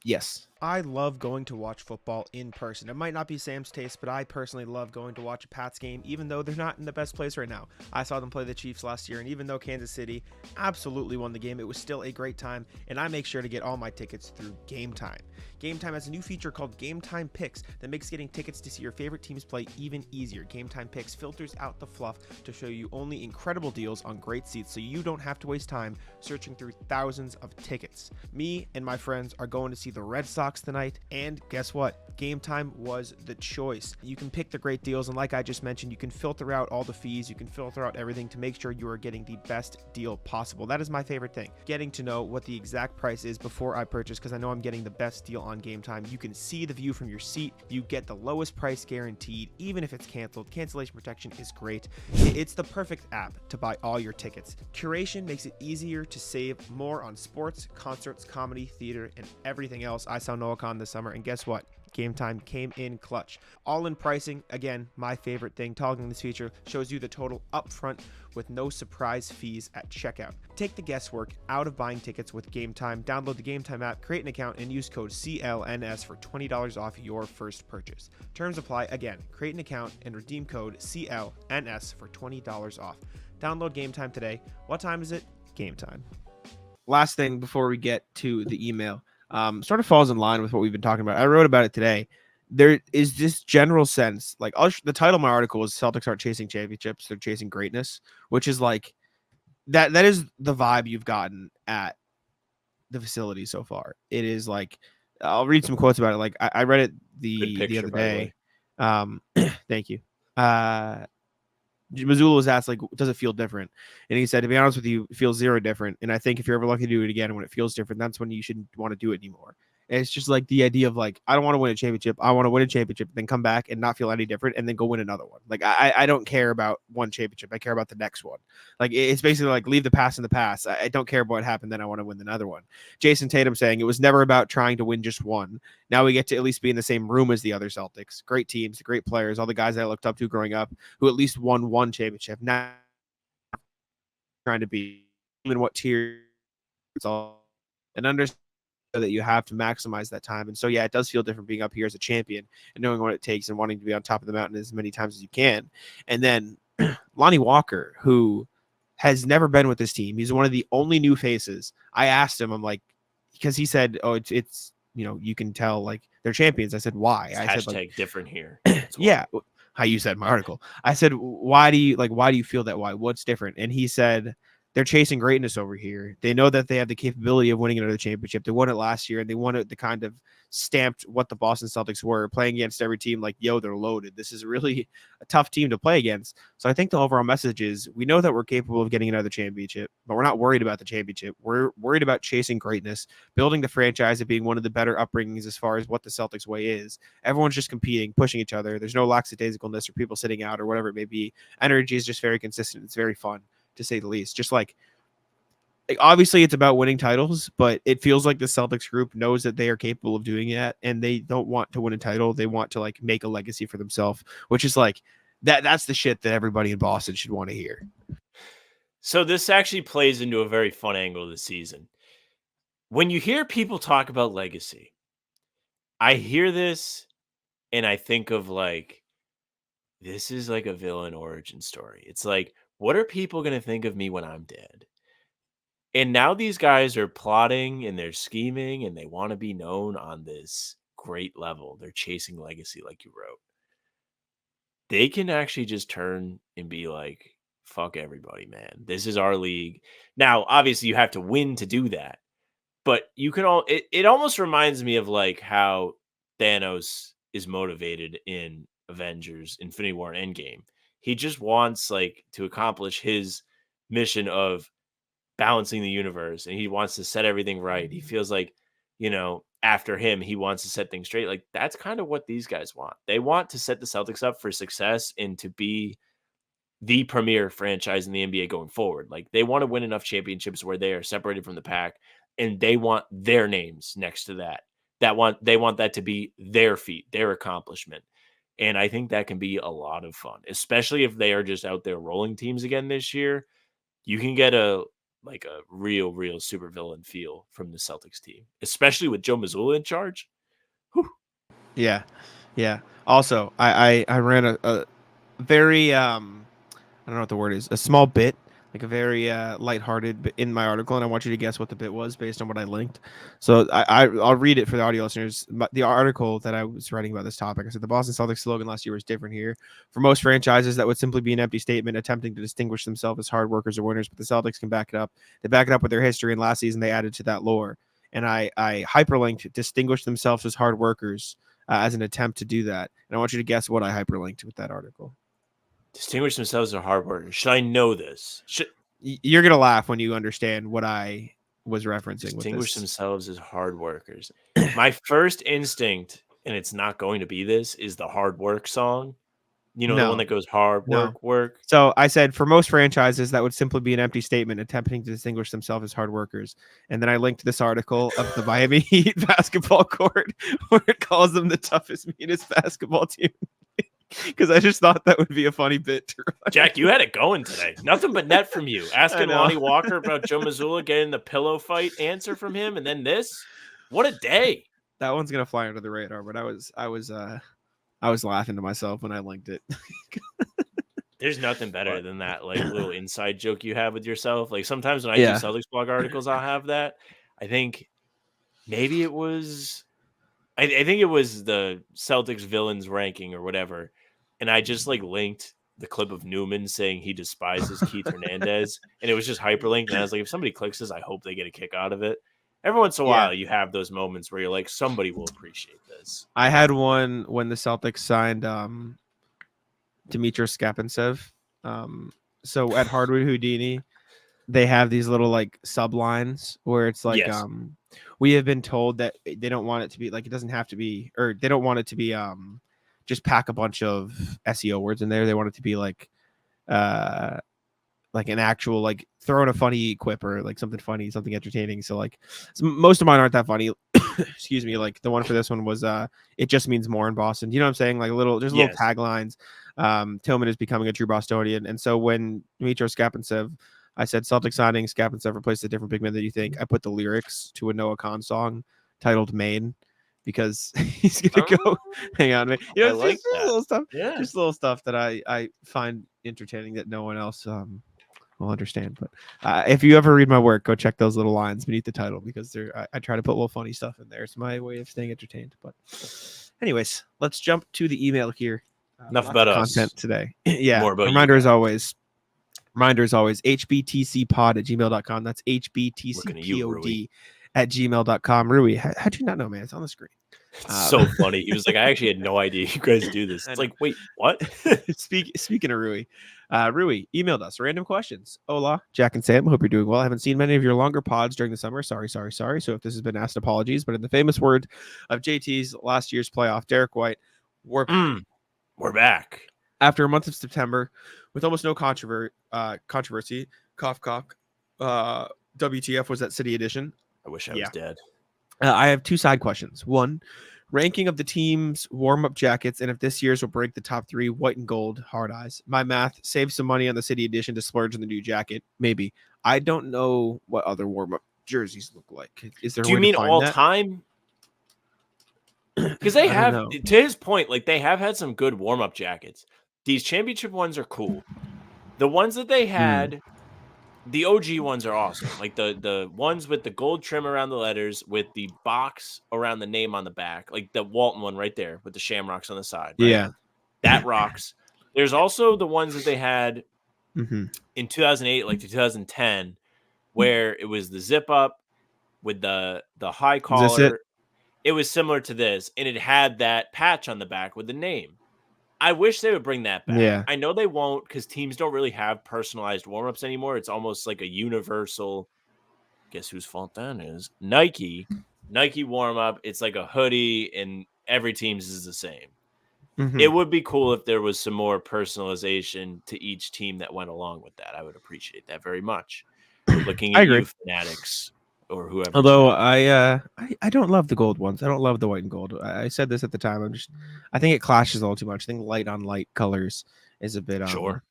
Speaker 2: Yes. I love going to watch football in person. It might not be Sam's taste, but I personally love going to watch a Pats game, even though they're not in the best place right now. I saw them play the Chiefs last year, and even though Kansas City absolutely won the game, it was still a great time, and I make sure to get all my tickets through Game Time. Game Time has a new feature called Game Time Picks that makes getting tickets to see your favorite teams play even easier. Game Time Picks filters out the fluff to show you only incredible deals on great seats, so you don't have to waste time searching through thousands of tickets. Me and my friends are going to see the Red Sox tonight, and guess what? Game Time was the choice. You can pick the great deals, and like I just mentioned, you can filter out all the fees, you can filter out everything to make sure you are getting the best deal possible. That is my favorite thing, getting to know what the exact price is before I purchase, because I know I'm getting the best deal on Game Time. You can see the view from your seat, you get the lowest price guaranteed, even if it's canceled. Cancellation protection is great. It's the perfect app to buy all your tickets. Curation makes it easier to save more on sports, concerts, comedy, theater, and everything else. I saw NoahCon this summer, and guess what? Game Time came in clutch. All in pricing, again, my favorite thing. Toggling this feature shows you the total upfront with no surprise fees at checkout. Take the guesswork out of buying tickets with Game Time. Download the Game Time app, create an account, and use code CLNS for $20 off your first purchase. Terms apply. Again, create an account and redeem code CLNS for $20 off. Download Game Time today. What time is it? Game Time. Last thing before we get to the email. Sort of falls in line with what we've been talking about. I wrote about it today. There is this general sense, like the title of my article is Celtics aren't chasing championships, they're chasing greatness, which is like that is the vibe you've gotten at the facility so far. It is like, I'll read some quotes about it. Like I read it the other day. Thank you. Mazzulla was asked, like, does it feel different? And he said, to be honest with you, it feels zero different. And I think if you're ever lucky to do it again, when it feels different, that's when you shouldn't want to do it anymore. And it's just like the idea of like, I don't want to win a championship. I want to win a championship, then come back and not feel any different and then go win another one. Like, I don't care about one championship. I care about the next one. Like, it's basically like leave the past in the past. I don't care about what happened. Then I want to win another one. Jason Tatum saying it was never about trying to win just one. Now we get to at least be in the same room as the other Celtics. Great teams, great players, all the guys that I looked up to growing up who at least won one championship. Now trying to be in what tier it's all and understand that you have to maximize that time. And so, yeah, it does feel different being up here as a champion and knowing what it takes and wanting to be on top of the mountain as many times as you can. And then Lonnie Walker, who has never been with this team. He's one of the only new faces. I asked him, I'm like, because he said, oh, it's you know, you can tell like they're champions. I said, why? I said, like,
Speaker 3: different here.
Speaker 2: Yeah. How you said in my article. I said, why do you feel that? Why? What's different? And he said, they're chasing greatness over here. They know that they have the capability of winning another championship. They won it last year, and they won it the kind of stamped what the Boston Celtics were, playing against every team like, yo, they're loaded. This is really a tough team to play against. So I think the overall message is we know that we're capable of getting another championship, but we're not worried about the championship. We're worried about chasing greatness, building the franchise, and being one of the better upbringings as far as what the Celtics way is. Everyone's just competing, pushing each other. There's no lackadaisicalness or people sitting out or whatever it may be. Energy is just very consistent. It's very fun, to say the least. Just like obviously it's about winning titles, but it feels like the Celtics group knows that they are capable of doing that, and they don't want to win a title. They want to like make a legacy for themselves, which is like that's the shit that everybody in Boston should want to hear.
Speaker 3: So this actually plays into a very fun angle of the season. When you hear people talk about legacy, I hear this and I think of like, this is like a villain origin story. It's like, what are people going to think of me when I'm dead? And now these guys are plotting and they're scheming and they want to be known on this great level. They're chasing legacy, like you wrote. They can actually just turn and be like, fuck everybody, man. This is our league. Now, obviously, you have to win to do that. But you can it almost reminds me of like how Thanos is motivated in Avengers, Infinity War, and Endgame. He just wants like to accomplish his mission of balancing the universe, and he wants to set everything right. He feels like, after him, he wants to set things straight. Like that's kind of what these guys want. They want to set the Celtics up for success and to be the premier franchise in the NBA going forward. Like they want to win enough championships where they are separated from the pack, and they want their names next to that. They want that to be their feat, their accomplishment. And I think that can be a lot of fun, especially if they are just out there rolling teams again this year. You can get a real supervillain feel from the Celtics team, especially with Joe Mazzulla in charge. Whew.
Speaker 2: Yeah. Also, I ran a very I don't know what the word is, a small bit, like a very lighthearted bit in my article, and I want you to guess what the bit was based on what I linked. So I'll read it for the audio listeners. The article that I was writing about this topic, I said the Boston Celtics slogan last year was different here. For most franchises, that would simply be an empty statement attempting to distinguish themselves as hard workers or winners, but the Celtics can back it up. They back it up with their history, and last season they added to that lore. And I hyperlinked distinguish themselves as hard workers as an attempt to do that. And I want you to guess what I hyperlinked with that article.
Speaker 3: Distinguish themselves as hard workers. Should I know this?
Speaker 2: You're gonna laugh when you understand what I was referencing.
Speaker 3: Distinguish themselves as hard workers. My first instinct, and it's not going to be this, is the Hard Work song. The one that goes hard work.
Speaker 2: So I said for most franchises, that would simply be an empty statement attempting to distinguish themselves as hard workers. And then I linked this article of the Miami Heat basketball court where it calls them the toughest, meanest basketball team. Because I just thought that would be a funny bit to run.
Speaker 3: Jack, you had it going today. Nothing but net from you. Asking Lonnie Walker about Joe Mazzulla, getting the pillow fight answer from him, and then this. What a day!
Speaker 2: That one's gonna fly under the radar, but I was laughing to myself when I linked it.
Speaker 3: There's nothing better than that like little inside joke you have with yourself. Like sometimes when I do Celtics blog articles, I'll have that. I think maybe it was. I think it was the Celtics villains ranking or whatever. And I just like linked the clip of Newman saying he despises Keith Hernandez. And it was just hyperlinked. And I was like, if somebody clicks this, I hope they get a kick out of it. Every once in a while, you have those moments where you're like, somebody will appreciate this.
Speaker 2: I had one when the Celtics signed Dimitrios Skapantsev. So at Hardwood Houdini, they have these little like sublines where it's like we have been told that they don't want it to be like it doesn't have to be, or they don't want it to be just pack a bunch of SEO words in there. They want it to be like an actual like throw in a funny quip or like something funny, something entertaining. So like most of mine aren't that funny. Excuse me. Like the one for this one was it just means more in Boston. You know what I'm saying? Like little taglines. Tillman is becoming a true Bostonian. And so when Dimitrios Skapantsev, I said Celtic signing, Skapantsev replaced a different big man that you think. I put the lyrics to a Noah Khan song titled Maine because he's gonna go hang on.
Speaker 3: I like
Speaker 2: just
Speaker 3: that.
Speaker 2: little stuff.
Speaker 3: Yeah.
Speaker 2: Just little stuff that I find entertaining that no one else will understand. But if you ever read my work, go check those little lines beneath the title because I try to put a little funny stuff in there. It's my way of staying entertained. But anyways, let's jump to the email here.
Speaker 3: Enough about us.
Speaker 2: Content today. Yeah.
Speaker 3: More about
Speaker 2: reminder as always. Reminder as always, hbtcpod@gmail.com. That's
Speaker 3: Looking at you, Rui.
Speaker 2: hbtcpod@gmail.com. Rui, how'd you not know, man? It's on the screen.
Speaker 3: It's so funny. He was like, I actually had no idea you guys do this.
Speaker 2: I
Speaker 3: It's
Speaker 2: know.
Speaker 3: like, wait, what?
Speaker 2: Speaking of Rui, Rui emailed us random questions. Hola, Jack and Sam. Hope you're doing well. I haven't seen many of your longer pods during the summer. Sorry. So if this has been asked, apologies. But in the famous word of JT's last year's playoff, Derek White, we're
Speaker 3: back.
Speaker 2: after a month of September with almost no controversy. Cough. WTF was that City Edition.
Speaker 3: I wish I was dead.
Speaker 2: I have two side questions. One, ranking of the team's warm-up jackets, and if this year's will break the top 3, white and gold, hard eyes. My math, save some money on the City Edition to splurge on the new jacket. Maybe. I don't know what other warm-up jerseys look like. Is there?
Speaker 3: Do you mean all time? Because they have, to his point, like they have had some good warm-up jackets. These championship ones are cool. The ones that they had. The OG ones are awesome. Like the ones with the gold trim around the letters with the box around the name on the back. Like the Walton one right there with the shamrocks on the side. Right?
Speaker 2: Yeah.
Speaker 3: That rocks. There's also the ones that they had in 2008, like 2010, where it was the zip up with the high collar. It was similar to this, and it had that patch on the back with the name. I wish they would bring that back.
Speaker 2: Yeah.
Speaker 3: I know they won't because teams don't really have personalized warm-ups anymore. It's almost like a universal, guess whose fault that is? Nike warm-up. It's like a hoodie, and every team's is the same. It would be cool if there was some more personalization to each team that went along with that. I would appreciate that very much. Looking at you fanatics or whoever.
Speaker 2: Although I don't love the gold ones. I don't love the white and gold. I said this at the time. I think it clashes a little too much. I think light on light colors is a bit not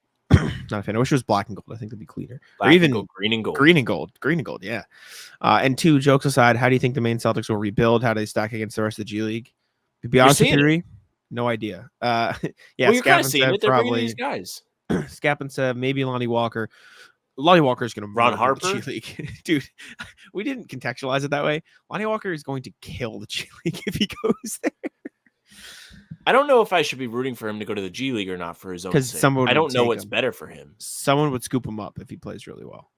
Speaker 2: a fan. I wish it was black and gold. I think that'd be cleaner. Or even
Speaker 3: green and gold.
Speaker 2: Green and gold, yeah. And two, jokes aside, how do you think the main Celtics will rebuild? How do they stack against the rest of the G League? To be honest with you, no idea. Yeah,
Speaker 3: well, you're kind of seeing it. They're
Speaker 2: probably
Speaker 3: bringing these guys.
Speaker 2: Scap and Seb, maybe Lonnie Walker. Lonnie Walker is going to
Speaker 3: Ron Harper,
Speaker 2: G League. Dude. We didn't contextualize it that way. Lonnie Walker is going to kill the G League if he goes there.
Speaker 3: I don't know if I should be rooting for him to go to the G League or not for his own sake. I don't know what's better for him.
Speaker 2: Someone would scoop him up if he plays really well.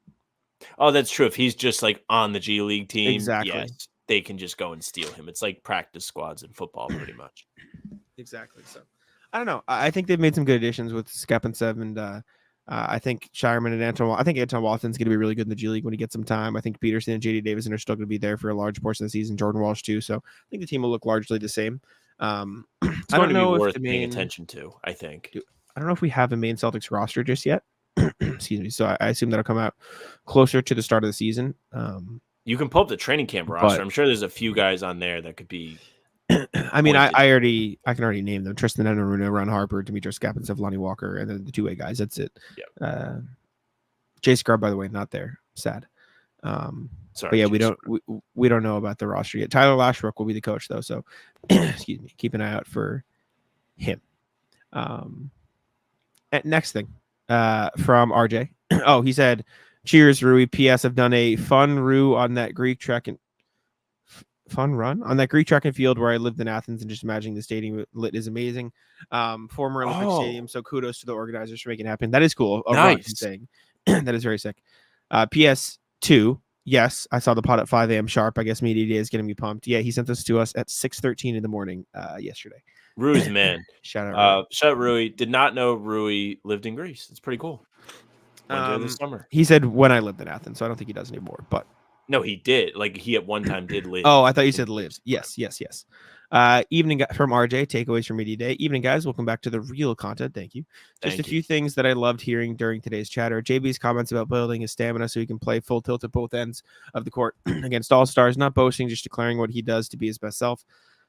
Speaker 3: Oh, that's true. If he's just like on the G League team,
Speaker 2: exactly.
Speaker 3: Yes, they can just go and steal him. It's like practice squads in football, pretty much.
Speaker 2: Exactly. So I don't know. I think they've made some good additions with Scap and Seb, and I think Shireman and Anton. I think Anton Walton's going to be really good in the G League when he gets some time. I think Peterson and JD Davison are still going to be there for a large portion of the season. Jordan Walsh too. So I think the team will look largely the same.
Speaker 3: It's going to be worth paying attention to. I think.
Speaker 2: I don't know if we have a main Celtics roster just yet. Excuse me. So I assume that'll come out closer to the start of the season.
Speaker 3: You can pull up the training camp roster. I'm sure there's a few guys on there that could be.
Speaker 2: I mean, I can already name them: Tristan Enaruna, Ron Harper, Demetrius Skapinsev, Lonnie Walker, and then the two-way guys. That's it.
Speaker 3: Yep.
Speaker 2: Jay Scrub, by the way, not there. Sad.
Speaker 3: Sorry,
Speaker 2: but yeah, we don't know about the roster yet. Tyler Lashbrook will be the coach though, so excuse me. Keep an eye out for him. Next thing from RJ. Oh, he said, "Cheers, Rui. P.S. I've done a fun run on that Greek track and field where I lived in Athens, and just imagining the stadium lit is amazing. Former Olympic stadium, so kudos to the organizers for making it happen. That is cool.
Speaker 3: Nice.
Speaker 2: Saying that is very sick. PS 2. Yes, I saw the pod at 5 a.m. sharp. I guess media day is getting me pumped. Yeah, he sent this to us at 6:13 in the morning yesterday.
Speaker 3: Rui's man.
Speaker 2: Shout out
Speaker 3: Rui. Did not know Rui lived in Greece. It's pretty cool. This summer.
Speaker 2: He said when I lived in Athens, so I don't think he does anymore. But
Speaker 3: no, he did. Like he at one time did live.
Speaker 2: Oh, I thought you said lives. Yes. Evening from RJ. Takeaways from media day. Evening, guys. Welcome back to the real content. Thank you. Just a few things that I loved hearing during today's chatter. JB's comments about building his stamina so he can play full tilt at both ends of the court against all stars. Not boasting, just declaring what he does to be his best self.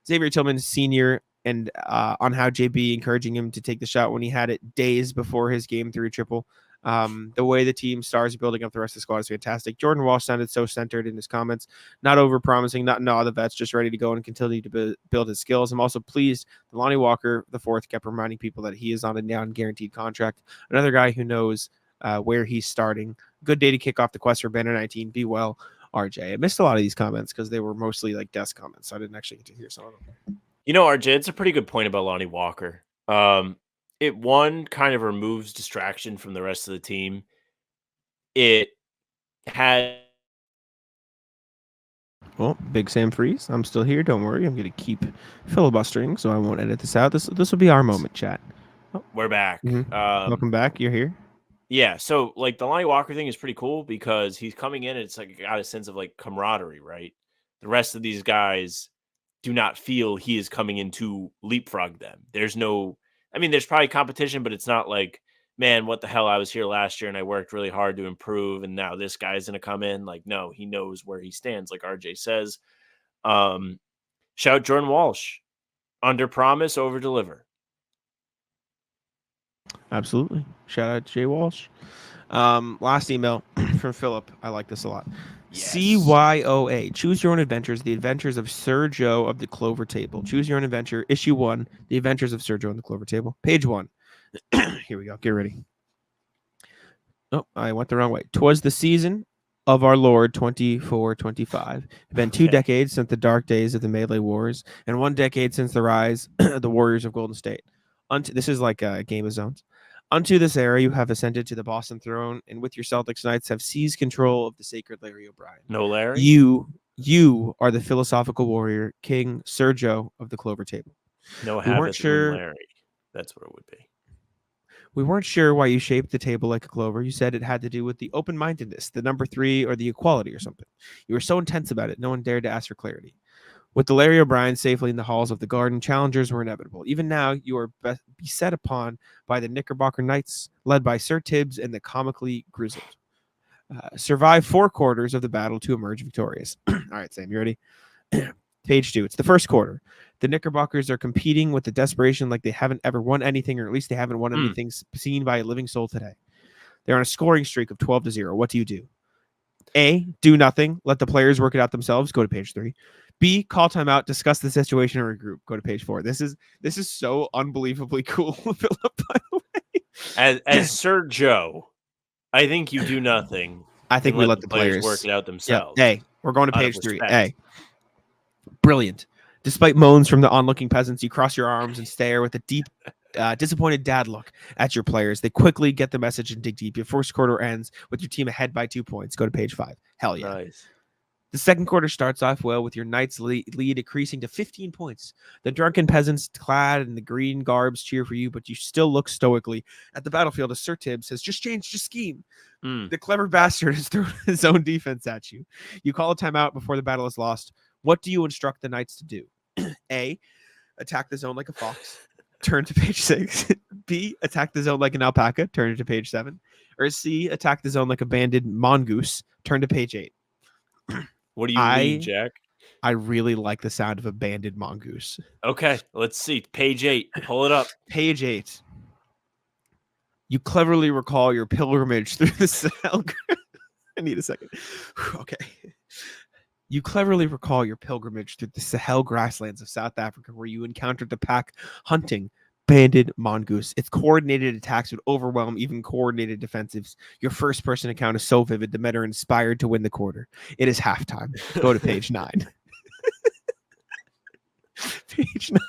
Speaker 2: Xavier Tillman Sr. and on how JB encouraging him to take the shot when he had it days before his game 3 triple. The way the team stars are building up the rest of the squad is fantastic. Jordan Walsh sounded so centered in his comments, not over promising, not the vets, just ready to go and continue to build his skills. I'm also pleased that Lonnie Walker IV kept reminding people that he is on a non-guaranteed contract. Another guy who knows where he's starting. Good day to kick off the quest for Banner 19. Be well, RJ. I missed a lot of these comments because they were mostly like desk comments, so I didn't actually get to hear some of them.
Speaker 3: You know, RJ, it's a pretty good point about Lonnie Walker. It kind of removes distraction from the rest of the team. it had.
Speaker 2: Well, Big Sam Freeze, I'm still here. Don't worry. I'm going to keep filibustering, so I won't edit this out. This will be our moment, chat.
Speaker 3: We're back.
Speaker 2: Welcome back. You're here.
Speaker 3: Yeah, so like the Lonnie Walker thing is pretty cool because he's coming in and it's like got a sense of like camaraderie, right? The rest of these guys do not feel he is coming in to leapfrog them. There's probably competition, but it's not like, man, what the hell? I was here last year and I worked really hard to improve, and now this guy's gonna come in. Like, no, he knows where he stands, like RJ says. Shout out Jordan Walsh. Under promise, over deliver.
Speaker 2: Absolutely. Shout out to Jay Walsh. Last email from Philip. I like this a lot.
Speaker 3: Yes.
Speaker 2: CYOA. Choose your own adventures. The adventures of Sir Joe of the Clover Table. Choose your own adventure. Issue 1. The adventures of Sir Joe on the Clover Table. Page 1. Here we go. Get ready. Oh, I went the wrong way. 'Twas the season of our Lord 2425. It's been 2 decades since the dark days of the Melee Wars, and 1 decade since the rise of the Warriors of Golden State. This is like a Game of Zones. Unto this era, you have ascended to the Boston throne, and with your Celtics Knights have seized control of the sacred Larry O'Brien.
Speaker 3: No Larry?
Speaker 2: You are the philosophical warrior, King Sir Joe of the Clover Table.
Speaker 3: No
Speaker 2: We weren't sure.
Speaker 3: Larry. That's what it would be.
Speaker 2: We weren't sure why you shaped the table like a clover. You said it had to do with the open-mindedness, the number 3, or the equality or something. You were so intense about it, no one dared to ask for clarity. With the Larry O'Brien safely in the halls of the Garden, challengers were inevitable. Even now, you are beset upon by the Knickerbocker Knights, led by Sir Tibbs and the comically grizzled. Survive 4 quarters of the battle to emerge victorious. All right, Sam, you ready? Page 2. It's the first quarter. The Knickerbockers are competing with the desperation like they haven't ever won anything, or at least they haven't won anything seen by a living soul today. They're on a scoring streak of 12-0. What do you do? A, do nothing. Let the players work it out themselves. Go to page 3. B, call timeout, discuss the situation, or regroup. Go to page 4. This is so unbelievably cool, Philip, by the way.
Speaker 3: As Sir Joe, I think you do nothing.
Speaker 2: I think we let the players
Speaker 3: work it out themselves.
Speaker 2: Yep. A, we're going to page 3. A, brilliant. Despite moans from the onlooking peasants, you cross your arms and stare with a deep, disappointed dad look at your players. They quickly get the message and dig deep. Your first quarter ends with your team ahead by 2 points. Go to page 5. Hell yeah.
Speaker 3: Nice.
Speaker 2: The second quarter starts off well with your Knights lead increasing to 15 points. The drunken peasants clad in the green garbs cheer for you, but you still look stoically at the battlefield as Sir Tibbs has just changed his scheme. The clever bastard has thrown his own defense at you. You call a timeout before the battle is lost. What do you instruct the Knights to do? A, attack the zone like a fox. Turn to page 6. B, attack the zone like an alpaca. Turn to page 7. Or C, attack the zone like a banded mongoose. Turn to page 8.
Speaker 3: What do you mean, Jack?
Speaker 2: I really like the sound of a banded mongoose.
Speaker 3: Okay, let's see. Page 8. Pull it up.
Speaker 2: Page 8. You cleverly recall your pilgrimage through the Sahel. I need a second. Okay. You cleverly recall your pilgrimage through the Sahel grasslands of South Africa, where you encountered the pack hunting banded mongoose. Its coordinated attacks would overwhelm even coordinated defensives. Your first-person account is so vivid, the men are inspired to win the quarter. It is halftime. Go to page 9. Page 9.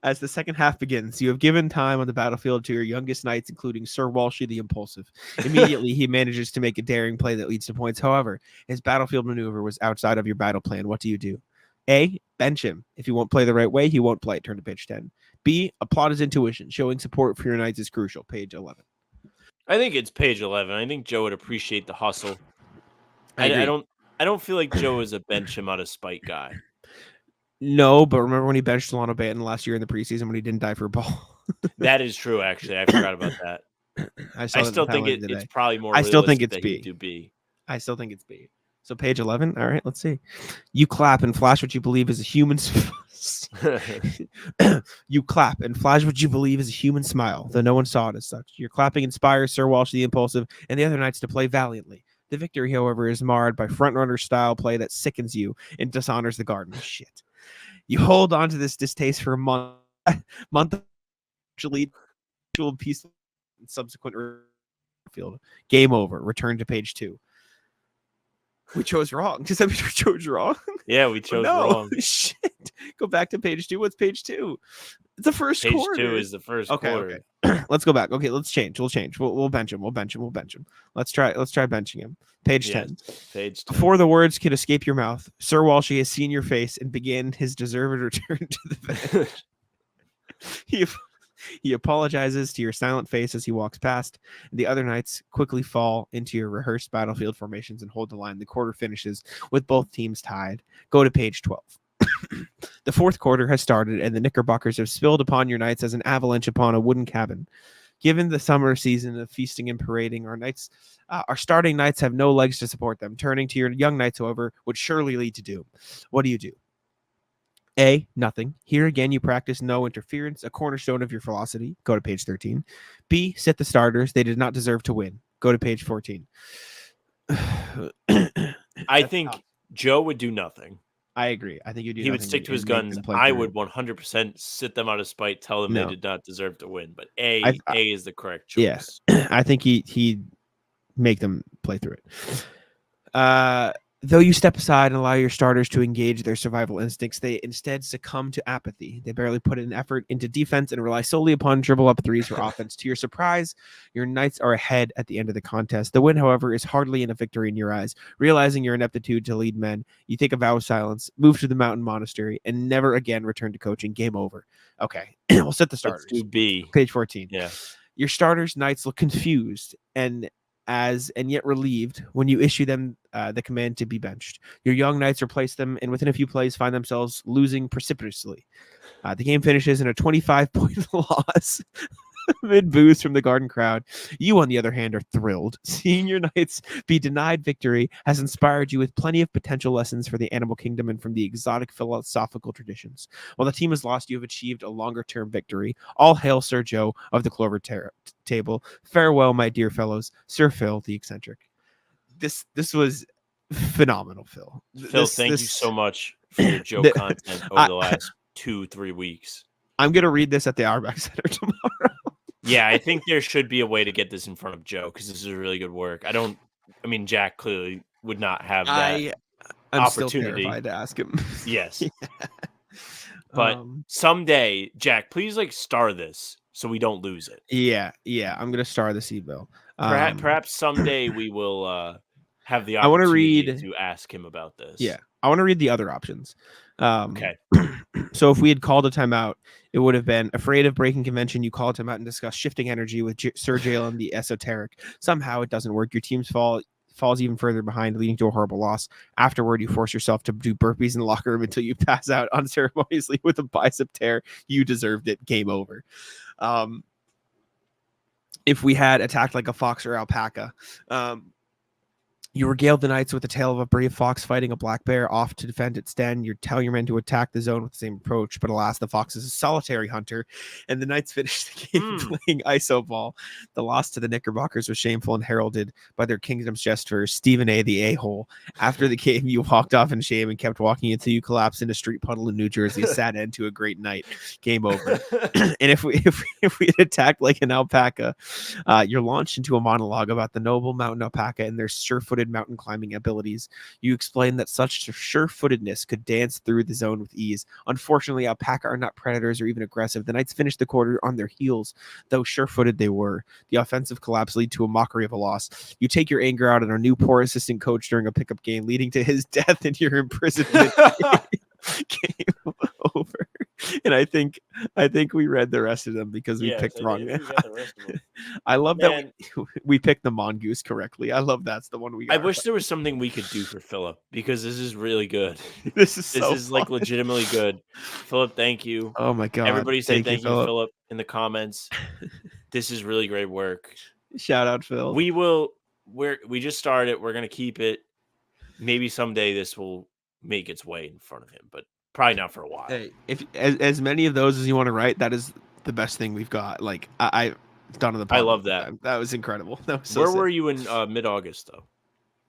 Speaker 2: As the second half begins, you have given time on the battlefield to your youngest Knights, including Sir Walshy the Impulsive. Immediately, he manages to make a daring play that leads to points. However, his battlefield maneuver was outside of your battle plan. What do? A, bench him. If he won't play the right way, he won't play. Turn to page 10. B, applaud his intuition. Showing support for your Knights is crucial. Page 11.
Speaker 3: I think it's page 11. I think Joe would appreciate the hustle.
Speaker 2: I
Speaker 3: don't feel like Joe is a bench him out of spite guy.
Speaker 2: No, but remember when he benched Solano Banton last year in the preseason when he didn't die for a ball?
Speaker 3: That is true, actually. I forgot about that. I still think it's probably more.
Speaker 2: I still think it's
Speaker 3: B.
Speaker 2: I still think it's B. So page 11. All right, let's see. You clap and flash what you believe is a human. You clap and flash what you believe is a human smile, though no one saw it as such. Your clapping inspires Sir Walsh the Impulsive and the other Knights to play valiantly. The victory, however, is marred by front-runner style play that sickens you and dishonors the Garden. Shit. You hold on to this distaste for a month actually piece and subsequent field. Game over. Return to page 2. We chose wrong. Does that mean we chose wrong?
Speaker 3: Yeah, we chose wrong.
Speaker 2: Shit. Go back to page 2. What's page 2? It's the first
Speaker 3: Page
Speaker 2: quarter.
Speaker 3: 2 is the first quarter.
Speaker 2: Okay. Let's go back. Okay, let's change. We'll bench him. Let's try benching him. Page 10.
Speaker 3: Page 10.
Speaker 2: Before the words could escape your mouth, Sir Walshy has seen your face and began his deserved return to the bench. He apologizes to your silent face as he walks past. The other knights quickly fall into your rehearsed battlefield formations and hold the line. The quarter finishes with both teams tied. Go to page 12. The fourth quarter has started, and the Knickerbockers have spilled upon your knights as an avalanche upon a wooden cabin. Given the summer season of feasting and parading, our starting knights have no legs to support them. Turning to your young knights, however, would surely lead to doom. What do? A, nothing. Here again, you practice no interference, a cornerstone of your philosophy. Go to page 13. B, sit the starters. They did not deserve to win. Go to page 14.
Speaker 3: I think Joe would do nothing.
Speaker 2: I agree. I think
Speaker 3: he would stick to his guns. I would 100% sit them out of spite, tell them they did not deserve to win. But A is the correct choice.
Speaker 2: Yeah, I think he'd make them play through it. Though you step aside and allow your starters to engage their survival instincts, they instead succumb to apathy. They barely put an effort into defense and rely solely upon dribble-up threes for offense. To your surprise, your knights are ahead at the end of the contest. The win, however, is hardly in a victory in your eyes. Realizing your ineptitude to lead men, you take a vow of silence, move to the mountain monastery, and never again return to coaching. Game over. Okay, we'll set the starters.
Speaker 3: Let's do B.
Speaker 2: Page 14.
Speaker 3: Yeah.
Speaker 2: Your starters' knights look confused and yet relieved when you issue them the command to be benched. Your young knights replace them, and within a few plays find themselves losing precipitously. The game finishes in a 25-point loss. Amid boos from the Garden crowd, you, on the other hand, are thrilled. Seeing your knights be denied victory has inspired you with plenty of potential lessons for the animal kingdom and from the exotic philosophical traditions. While the team has lost, you have achieved a longer-term victory. All hail Sir Joe of the Clover Table. Farewell, my dear fellows. Sir Phil, the eccentric. This was phenomenal, Phil.
Speaker 3: Phil, thank you so much for your Joe content over the last 2-3 weeks.
Speaker 2: I'm going to read this at the Auerbach Center tomorrow.
Speaker 3: Yeah, I think there should be a way to get this in front of Joe because this is really good work. Jack clearly would not have that
Speaker 2: I'm
Speaker 3: opportunity.
Speaker 2: Still terrified to ask him.
Speaker 3: Yes. But someday, Jack, please star this so we don't lose it.
Speaker 2: Yeah. I'm going to star the Bill.
Speaker 3: Perhaps someday we will have the opportunity to ask him about this.
Speaker 2: Yeah. I want to read the other options.
Speaker 3: Okay.
Speaker 2: So if we had called a timeout, it would have been afraid of breaking convention. You call a timeout and discuss shifting energy with Sir Jaylen the esoteric. Somehow it doesn't work. Your team's falls even further behind, leading to a horrible loss. Afterward, you force yourself to do burpees in the locker room until you pass out unceremoniously with a bicep tear. You deserved it. Game over. If we had attacked like a fox or alpaca, you regaled the knights with the tale of a brave fox fighting a black bear off to defend its den. You're telling your men to attack the zone with the same approach, but alas, the fox is a solitary hunter, and the knights finished the game playing iso ball. The loss to the Knickerbockers was shameful and heralded by their kingdom's jester, Stephen A. the A-hole. After the game, you walked off in shame and kept walking until you collapsed in a street puddle in New Jersey, a sad end to a great night. Game over. And if we had attacked like an alpaca, you're launched into a monologue about the noble mountain alpaca and their sure-footed mountain climbing abilities. You explain that such sure-footedness could dance through the zone with ease. Unfortunately, alpaca are not predators or even aggressive. The knights finished the quarter on their heels, though sure-footed they were. The offensive collapse led to a mockery of a loss. You take your anger out on our new poor assistant coach during a pickup game, leading to his death and your imprisonment. Game over. And I think we read the rest of them because we picked wrong. I love that we picked the mongoose correctly. I love that's the one we got.
Speaker 3: I wish there was something we could do for Philip because this is really good.
Speaker 2: This is
Speaker 3: legitimately good. Philip, thank you.
Speaker 2: Oh my god.
Speaker 3: Everybody say thank you, Philip, in the comments. This is really great work.
Speaker 2: Shout out, Phil.
Speaker 3: We just started. We're gonna keep it. Maybe someday this will make its way in front of him, but probably not for a while.
Speaker 2: Hey, if as many of those as you want to write, that is the best thing we've got. Like I've done on the podcast.
Speaker 3: I love that.
Speaker 2: That was incredible. That was so
Speaker 3: Where
Speaker 2: sick.
Speaker 3: Were you in mid-August though?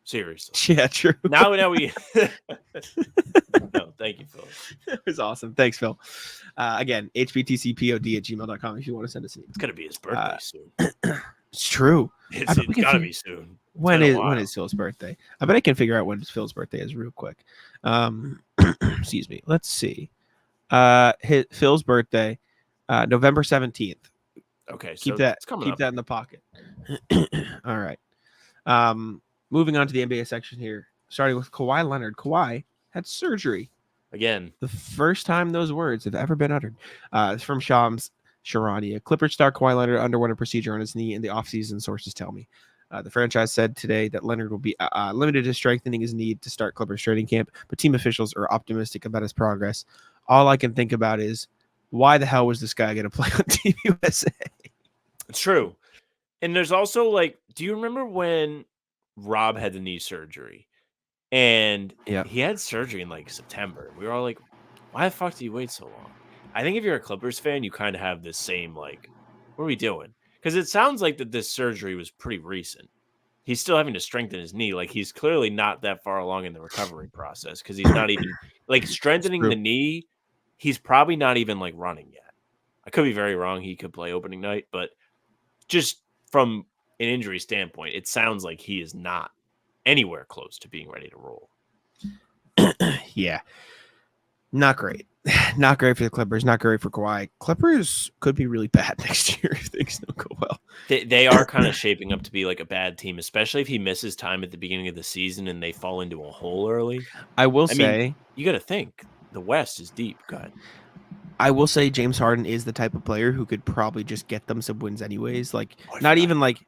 Speaker 3: Seriously.
Speaker 2: Yeah, true.
Speaker 3: Now we No, thank you, Phil.
Speaker 2: That was awesome. Thanks, Phil. Again, hbtcpod@gmail.com if you want to send us an email.
Speaker 3: It's gonna be his birthday soon.
Speaker 2: It's true.
Speaker 3: It's gotta be soon.
Speaker 2: When is Phil's birthday? I bet I can figure out when Phil's birthday is real quick. Excuse me. Let's see. Phil's birthday, November 17th.
Speaker 3: Okay,
Speaker 2: Keep
Speaker 3: so
Speaker 2: that
Speaker 3: it's coming
Speaker 2: keep
Speaker 3: up.
Speaker 2: that in the pocket. All right. Moving on to the NBA section here, starting with Kawhi Leonard. Kawhi had surgery.
Speaker 3: Again,
Speaker 2: The first time those words have ever been uttered. It's from Shams Charania. Clippers star Kawhi Leonard underwent a procedure on his knee in the offseason, sources tell me. The franchise said today that Leonard will be limited to strengthening his knee to start Clippers training camp, but team officials are optimistic about his progress. All I can think about is, why the hell was this guy going to play on Team USA?
Speaker 3: it's true. And there's also like, do you remember when Rob had the knee surgery? And
Speaker 2: Yeah.
Speaker 3: he had surgery in like September. We were all like, why the fuck do you wait so long? I think if you're a Clippers fan, you kind of have this same like, what are we doing? Because it sounds like that this surgery was pretty recent. He's still having to strengthen his knee. Like he's clearly not that far along in the recovery process because he's not even like strengthening the knee. He's probably not even like running yet. I could be very wrong. He could play opening night, but just from an injury standpoint, it sounds like he is not anywhere close to being ready to roll.
Speaker 2: Yeah. Not great. Not great for the Clippers. Not great for Kawhi. Clippers could be really bad next year if things don't go well.
Speaker 3: They are kind of shaping up to be like a bad team, especially if he misses time at the beginning of the season and they fall into a hole early.
Speaker 2: I will
Speaker 3: I
Speaker 2: say,
Speaker 3: mean, you got to think the West is deep. Go ahead.
Speaker 2: I will say James Harden is the type of player who could probably just get them some wins anyways. Like not even like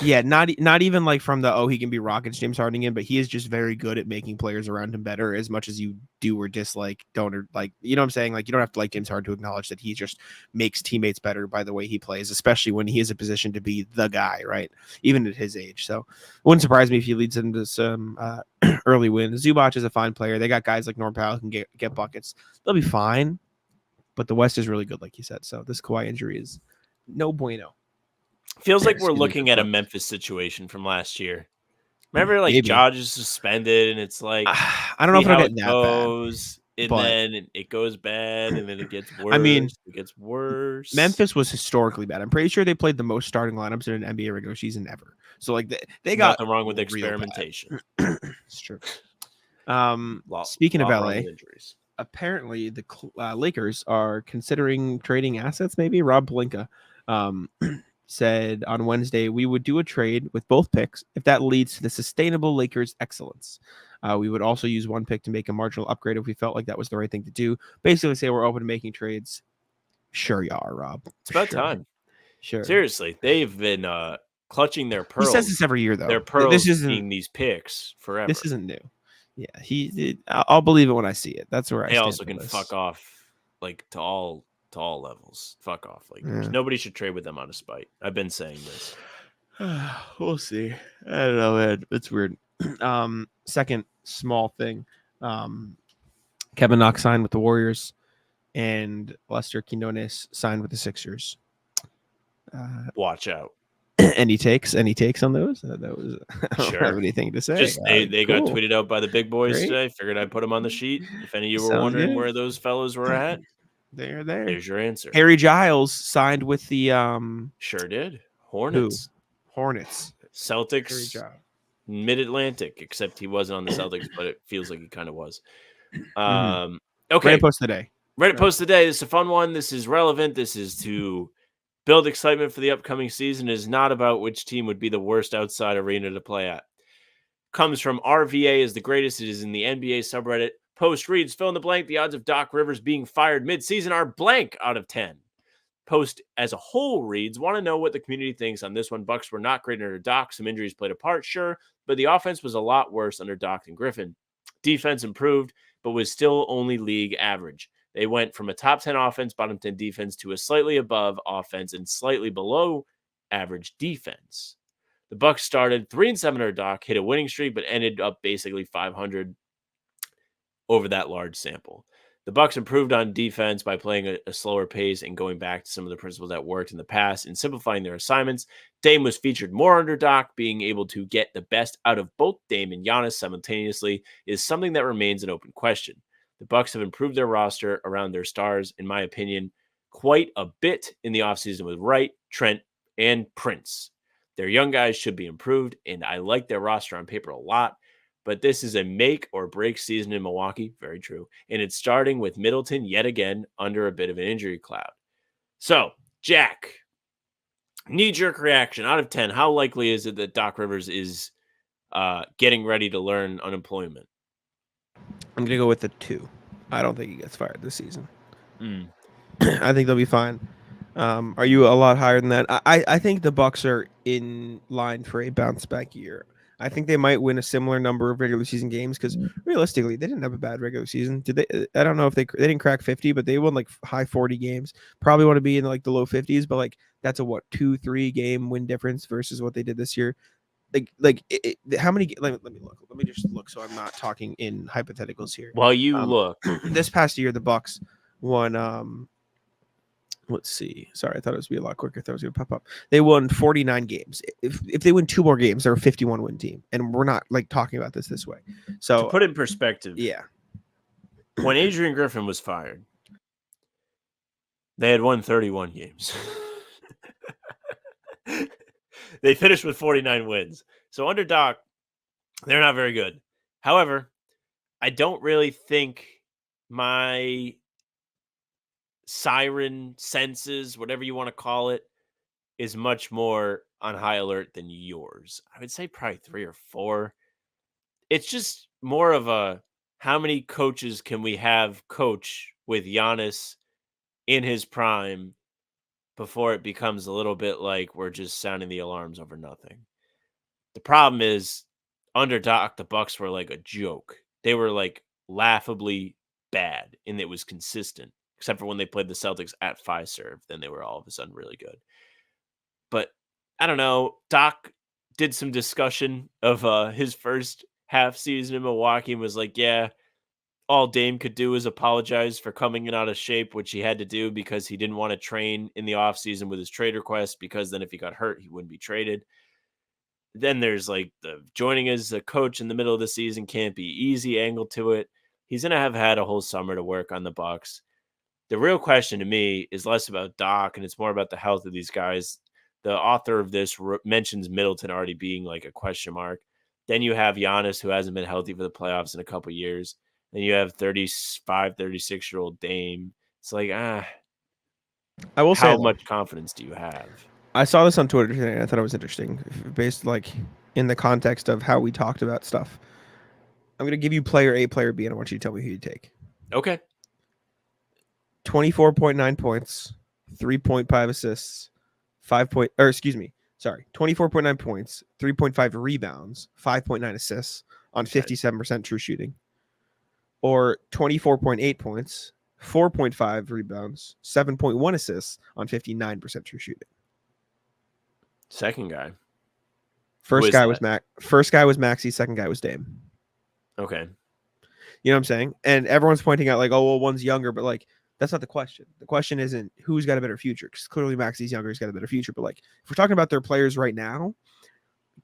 Speaker 2: not even like from the he can be Rockets James Harden in, but he is just very good at making players around him better. As much as you do or dislike, don't or like, you know what I'm saying? Like you don't have to like James Harden to acknowledge that he just makes teammates better by the way he plays, especially when he is in a position to be the guy, right? Even at his age. So it wouldn't surprise me if he leads them to some early wins. Zubac is a fine player. They got guys like Norm Powell who can get buckets. They'll be fine. But the West is really good, like you said. So this Kawhi injury is no bueno.
Speaker 3: Feels like we're looking at a Memphis situation from last year. Remember, like
Speaker 2: Maybe.
Speaker 3: Jaj is suspended, and it's like
Speaker 2: I don't know if it'll get that
Speaker 3: goes,
Speaker 2: bad,
Speaker 3: and then it goes bad, and then it gets worse.
Speaker 2: I mean,
Speaker 3: it gets worse.
Speaker 2: Memphis was historically bad. I'm pretty sure they played the most starting lineups in an NBA regular season ever. So like they got
Speaker 3: nothing wrong with experimentation.
Speaker 2: It's true. Speaking of LA,
Speaker 3: injuries.
Speaker 2: Apparently the Lakers are considering trading assets. Maybe Rob Pelinka said on Wednesday, we would do a trade with both picks if that leads to the sustainable Lakers excellence. We would also use one pick to make a marginal upgrade if we felt like that was the right thing to do. Basically say we're open to making trades. Sure you are, Rob.
Speaker 3: It's about time.
Speaker 2: Sure.
Speaker 3: Seriously, they've been clutching their pearls.
Speaker 2: He says this every year, though.
Speaker 3: Their pearls being these picks forever.
Speaker 2: This isn't new. Yeah, I'll believe it when I see it. That's where I stand.
Speaker 3: They also can fuck off like to all levels. Fuck off. Like nobody should trade with them out of spite. I've been saying this.
Speaker 2: We'll see. I don't know, man. It's weird. Second small thing. Kevin Knox signed with the Warriors and Lester Quinones signed with the Sixers.
Speaker 3: Watch out.
Speaker 2: Any takes on those? I don't have anything to say.
Speaker 3: Just they got tweeted out by the big boys today. Figured I'd put them on the sheet. If any of you were wondering where those fellows were at,
Speaker 2: they're there.
Speaker 3: There's your answer.
Speaker 2: Harry Giles signed with the
Speaker 3: sure did. Hornets.
Speaker 2: Celtics.
Speaker 3: Mid-Atlantic, except he wasn't on the Celtics, but it feels like he kind of was. Okay.
Speaker 2: Reddit post today.
Speaker 3: Post today. This is a fun one. This is relevant. This is to build excitement for the upcoming season. It is not about which team would be the worst outside arena to play at. Comes from RVA is the greatest. It is in the NBA subreddit. Post reads, fill in the blank. The odds of Doc Rivers being fired mid-season are blank out of 10. Post as a whole reads, want to know what the community thinks on this one. Bucks were not great under Doc. Some injuries played a part, sure, but the offense was a lot worse under Doc than Griffin. Defense improved, but was still only league average. They went from a top 10 offense, bottom 10 defense to a slightly above offense and slightly below average defense. The Bucks started 3-7 under Doc, hit a winning streak, but ended up basically 500 over that large sample. The Bucks improved on defense by playing a slower pace and going back to some of the principles that worked in the past and simplifying their assignments. Dame was featured more under Doc. Being able to get the best out of both Dame and Giannis simultaneously is something that remains an open question. The Bucks have improved their roster around their stars, in my opinion, quite a bit in the offseason with Wright, Trent, and Prince. Their young guys should be improved, and I like their roster on paper a lot. but this is a make or break season in Milwaukee. Very true. And it's starting with Middleton yet again under a bit of an injury cloud. So, Jack, knee-jerk reaction out of 10. How likely is it that Doc Rivers is getting ready to learn unemployment?
Speaker 2: I'm going to go with the 2. I don't think he gets fired this season.
Speaker 3: Mm.
Speaker 2: I think they'll be fine. Are you a lot higher than that? I think the Bucks are in line for a bounce back year. I think they might win a similar number of regular season games because realistically, they didn't have a bad regular season. Did they? I don't know if they didn't crack 50, but they won like high 40 games. Probably want to be in like the low 50s, but like that's a 2-3 game win difference versus what they did this year. How many? Let me look. Let me just look so I'm not talking in hypotheticals here.
Speaker 3: While you look,
Speaker 2: this past year the Bucks won. Let's see. Sorry, I thought it was gonna be a lot quicker. I thought it was gonna pop up. They won 49 games. If they win 2 more games, they're a 51 win team, and we're not like talking about this way. So
Speaker 3: to put it in perspective,
Speaker 2: yeah,
Speaker 3: when Adrian Griffin was fired, they had won 31 games. They finished with 49 wins. So under Doc, they're not very good. However, I don't really think my siren senses, whatever you want to call it, is much more on high alert than yours. I would say probably 3 or 4. It's just more of a how many coaches can we have coach with Giannis in his prime before it becomes a little bit like we're just sounding the alarms over nothing. The problem is under Doc, the Bucks were like a joke. They were like laughably bad, and it was consistent, except for when they played the Celtics at Fiserv. Then they were all of a sudden really good. But I don't know. Doc did some discussion of his first half season in Milwaukee and was like, yeah, all Dame could do is apologize for coming in out of shape, which he had to do because he didn't want to train in the offseason with his trade request, because then if he got hurt, he wouldn't be traded. Then there's like the joining as a coach in the middle of the season can't be easy angle to it. He's going to have had a whole summer to work on the Bucks. The real question to me is less about Doc, and it's more about the health of these guys. The author of this mentions Middleton already being like a question mark. Then you have Giannis, who hasn't been healthy for the playoffs in a couple years. Then you have 35, 36-year-old Dame. It's like, I
Speaker 2: will say,
Speaker 3: how much confidence do you have?
Speaker 2: I saw this on Twitter today, and I thought it was interesting, based like in the context of how we talked about stuff. I'm going to give you player A, player B, and I want you to tell me who you take.
Speaker 3: Okay.
Speaker 2: 24.9 points, 3.5 assists, 24.9 points, 3.5 rebounds, 5.9 assists on 57% true shooting. Or 24.8 points, 4.5 rebounds, 7.1 assists on 59% true shooting.
Speaker 3: Second guy.
Speaker 2: First guy was Maxey, second guy was Dame.
Speaker 3: Okay.
Speaker 2: You know what I'm saying? And everyone's pointing out like, oh, well, one's younger, but like that's not the question. The question isn't who's got a better future, because clearly Maxey's younger, he's got a better future. But like if we're talking about their players right now,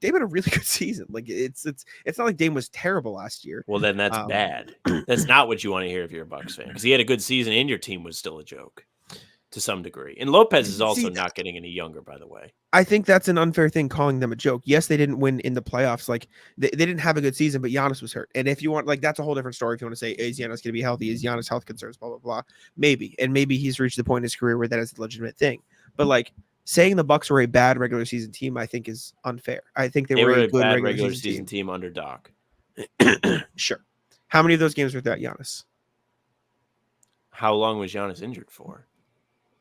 Speaker 2: Dame had a really good season. Like it's not like Dame was terrible last year.
Speaker 3: Well, then that's bad. That's not what you want to hear if you're a Bucks fan, because he had a good season and your team was still a joke to some degree. And Lopez is also not getting any younger, by the way.
Speaker 2: I think that's an unfair thing calling them a joke. Yes, they didn't win in the playoffs. Like they didn't have a good season, but Giannis was hurt. And if you want, like, that's a whole different story. If you want to say, is Giannis going to be healthy? Is Giannis health concerns? Blah, blah, blah. Maybe. And maybe he's reached the point in his career where that is a legitimate thing. But like saying the Bucks were a bad regular season team, I think is unfair. I think they were a good
Speaker 3: bad regular season team under Doc.
Speaker 2: Sure. How many of those games were without Giannis?
Speaker 3: How long was Giannis injured for?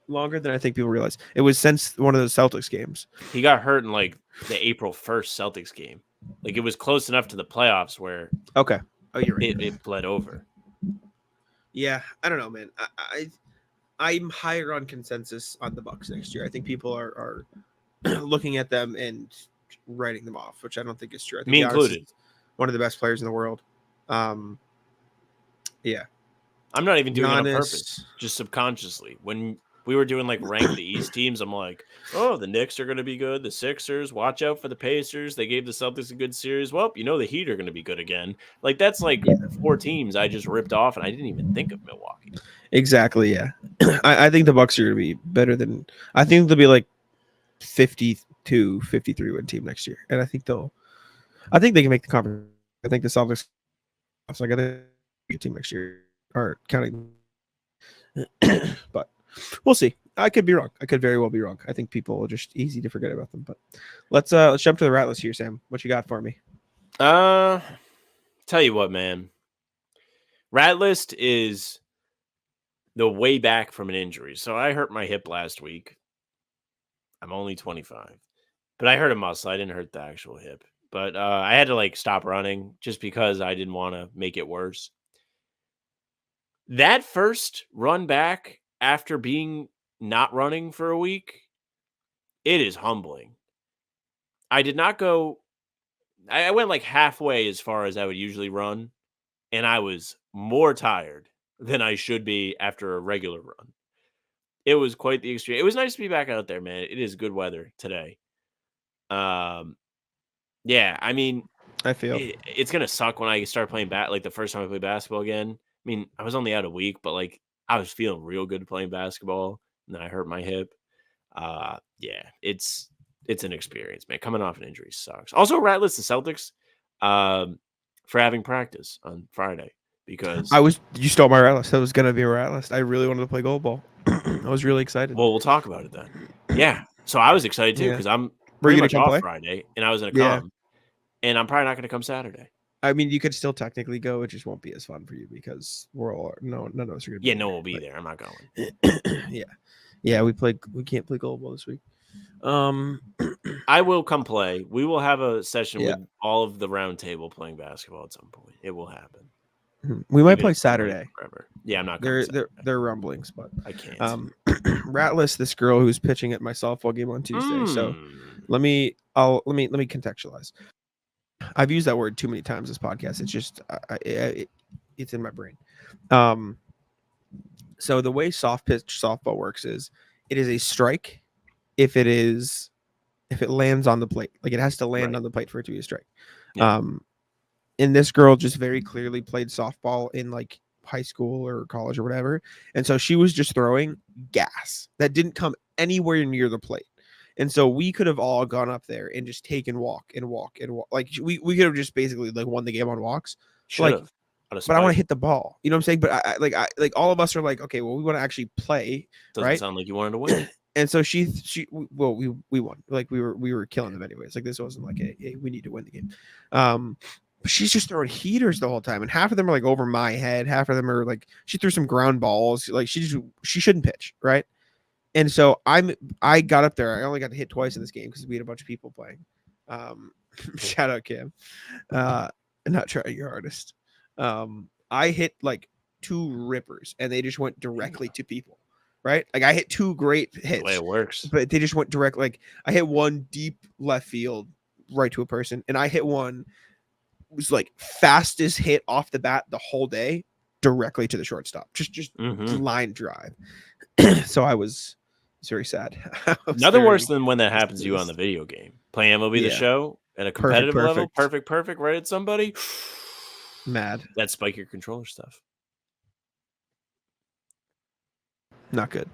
Speaker 2: Longer than I think people realize. It was since one of those Celtics games.
Speaker 3: He got hurt in like the April 1st Celtics game. Like it was close enough to the playoffs where
Speaker 2: okay. Oh, you're right.
Speaker 3: It bled over.
Speaker 2: Yeah, I don't know, man. I'm higher on consensus on the Bucks next year. I think people are looking at them and writing them off, which I don't think is true. I think
Speaker 3: Me included.
Speaker 2: One of the best players in the world. Yeah.
Speaker 3: I'm not even doing it on purpose, just subconsciously. When we were doing like rank the East teams, I'm like, oh, the Knicks are going to be good. The Sixers, watch out for the Pacers. They gave the Celtics a good series. Well, you know the Heat are going to be good again. Like that's like 4 teams I just ripped off, and I didn't even think of Milwaukee.
Speaker 2: Exactly, yeah. I think the Bucks are going to be better than – I think they'll be like 52, 53 win team next year. And I think they can make the conference I think the Celtics. So I got to be a team next year, or counting. But we'll see. I could be wrong. I could very well be wrong. I think people are just easy to forget about them. But let's jump to the rat list here, Sam. What you got for me?
Speaker 3: Tell you what, man. Rat list is the way back from an injury. So I hurt my hip last week. I'm only 25, but I hurt a muscle. I didn't hurt the actual hip. But I had to stop running just because I didn't want to make it worse. That first run back after being not running for a week, it is humbling. I did not go. I went halfway as far as I would usually run, and I was more tired than I should be after a regular run. It was quite the extreme. It was nice to be back out there, man. It is good weather today. Yeah, I mean,
Speaker 2: I feel
Speaker 3: it's gonna suck when I start playing the first time I play basketball again. I mean, I was only out a week, but I was feeling real good playing basketball, and then I hurt my hip. Yeah, it's an experience, man. Coming off an injury sucks. Also, rat list the Celtics for having practice on Friday because
Speaker 2: you stole my rat list. That was gonna be a rat list. I really wanted to play goal ball. I was really excited.
Speaker 3: Well, we'll talk about it then. Yeah, so I was excited too because I'm pretty much off Friday, and I was gonna come, and I'm probably not gonna come Saturday.
Speaker 2: I mean, you could still technically go. It just won't be as fun for you because none of us are gonna.
Speaker 3: Yeah, no one will be there. I'm not going.
Speaker 2: Yeah. We can't play goal ball this week.
Speaker 3: I will come play. We will have a session with all of the round table playing basketball at some point. It will happen.
Speaker 2: We might play Saturday.
Speaker 3: Forever. Yeah, I'm not.
Speaker 2: They're rumblings, but
Speaker 3: I can't.
Speaker 2: Rat list this girl who's pitching at my softball game on Tuesday. So let me contextualize. I've used that word too many times this podcast. It's just it's in my brain. So the way soft pitch softball works is it is a strike if it lands on the plate. It has to land on the plate for it to be a strike.
Speaker 3: Yeah.
Speaker 2: And this girl just very clearly played softball in high school or college or whatever. And so she was just throwing gas that didn't come anywhere near the plate. And so we could have all gone up there and just taken walk. We could have just basically won the game on walks. But I want to hit the ball. You know what I'm saying? But I all of us are okay, well, we want to actually play.
Speaker 3: Doesn't sound like you wanted to win.
Speaker 2: And so we won. We were killing them anyways. This wasn't a we need to win the game. But she's just throwing heaters the whole time, and half of them are over my head. Half of them are she threw some ground balls. She shouldn't pitch, right? And so I got up there. I only got to hit twice in this game because we had a bunch of people playing. Shout out Kim. Not trying your hardest. I hit 2 rippers, and they just went directly to people. Right? I hit 2 great hits.
Speaker 3: The way it works.
Speaker 2: But they just went direct. I hit one deep left field right to a person, and I hit one was fastest hit off the bat the whole day directly to the shortstop. Just line drive. So I was very sad.
Speaker 3: Nothing worse than when that happens to you on the video game. Playing MLB The Show at a competitive level. Perfect, right at somebody.
Speaker 2: Mad.
Speaker 3: That spike your controller stuff.
Speaker 2: Not good.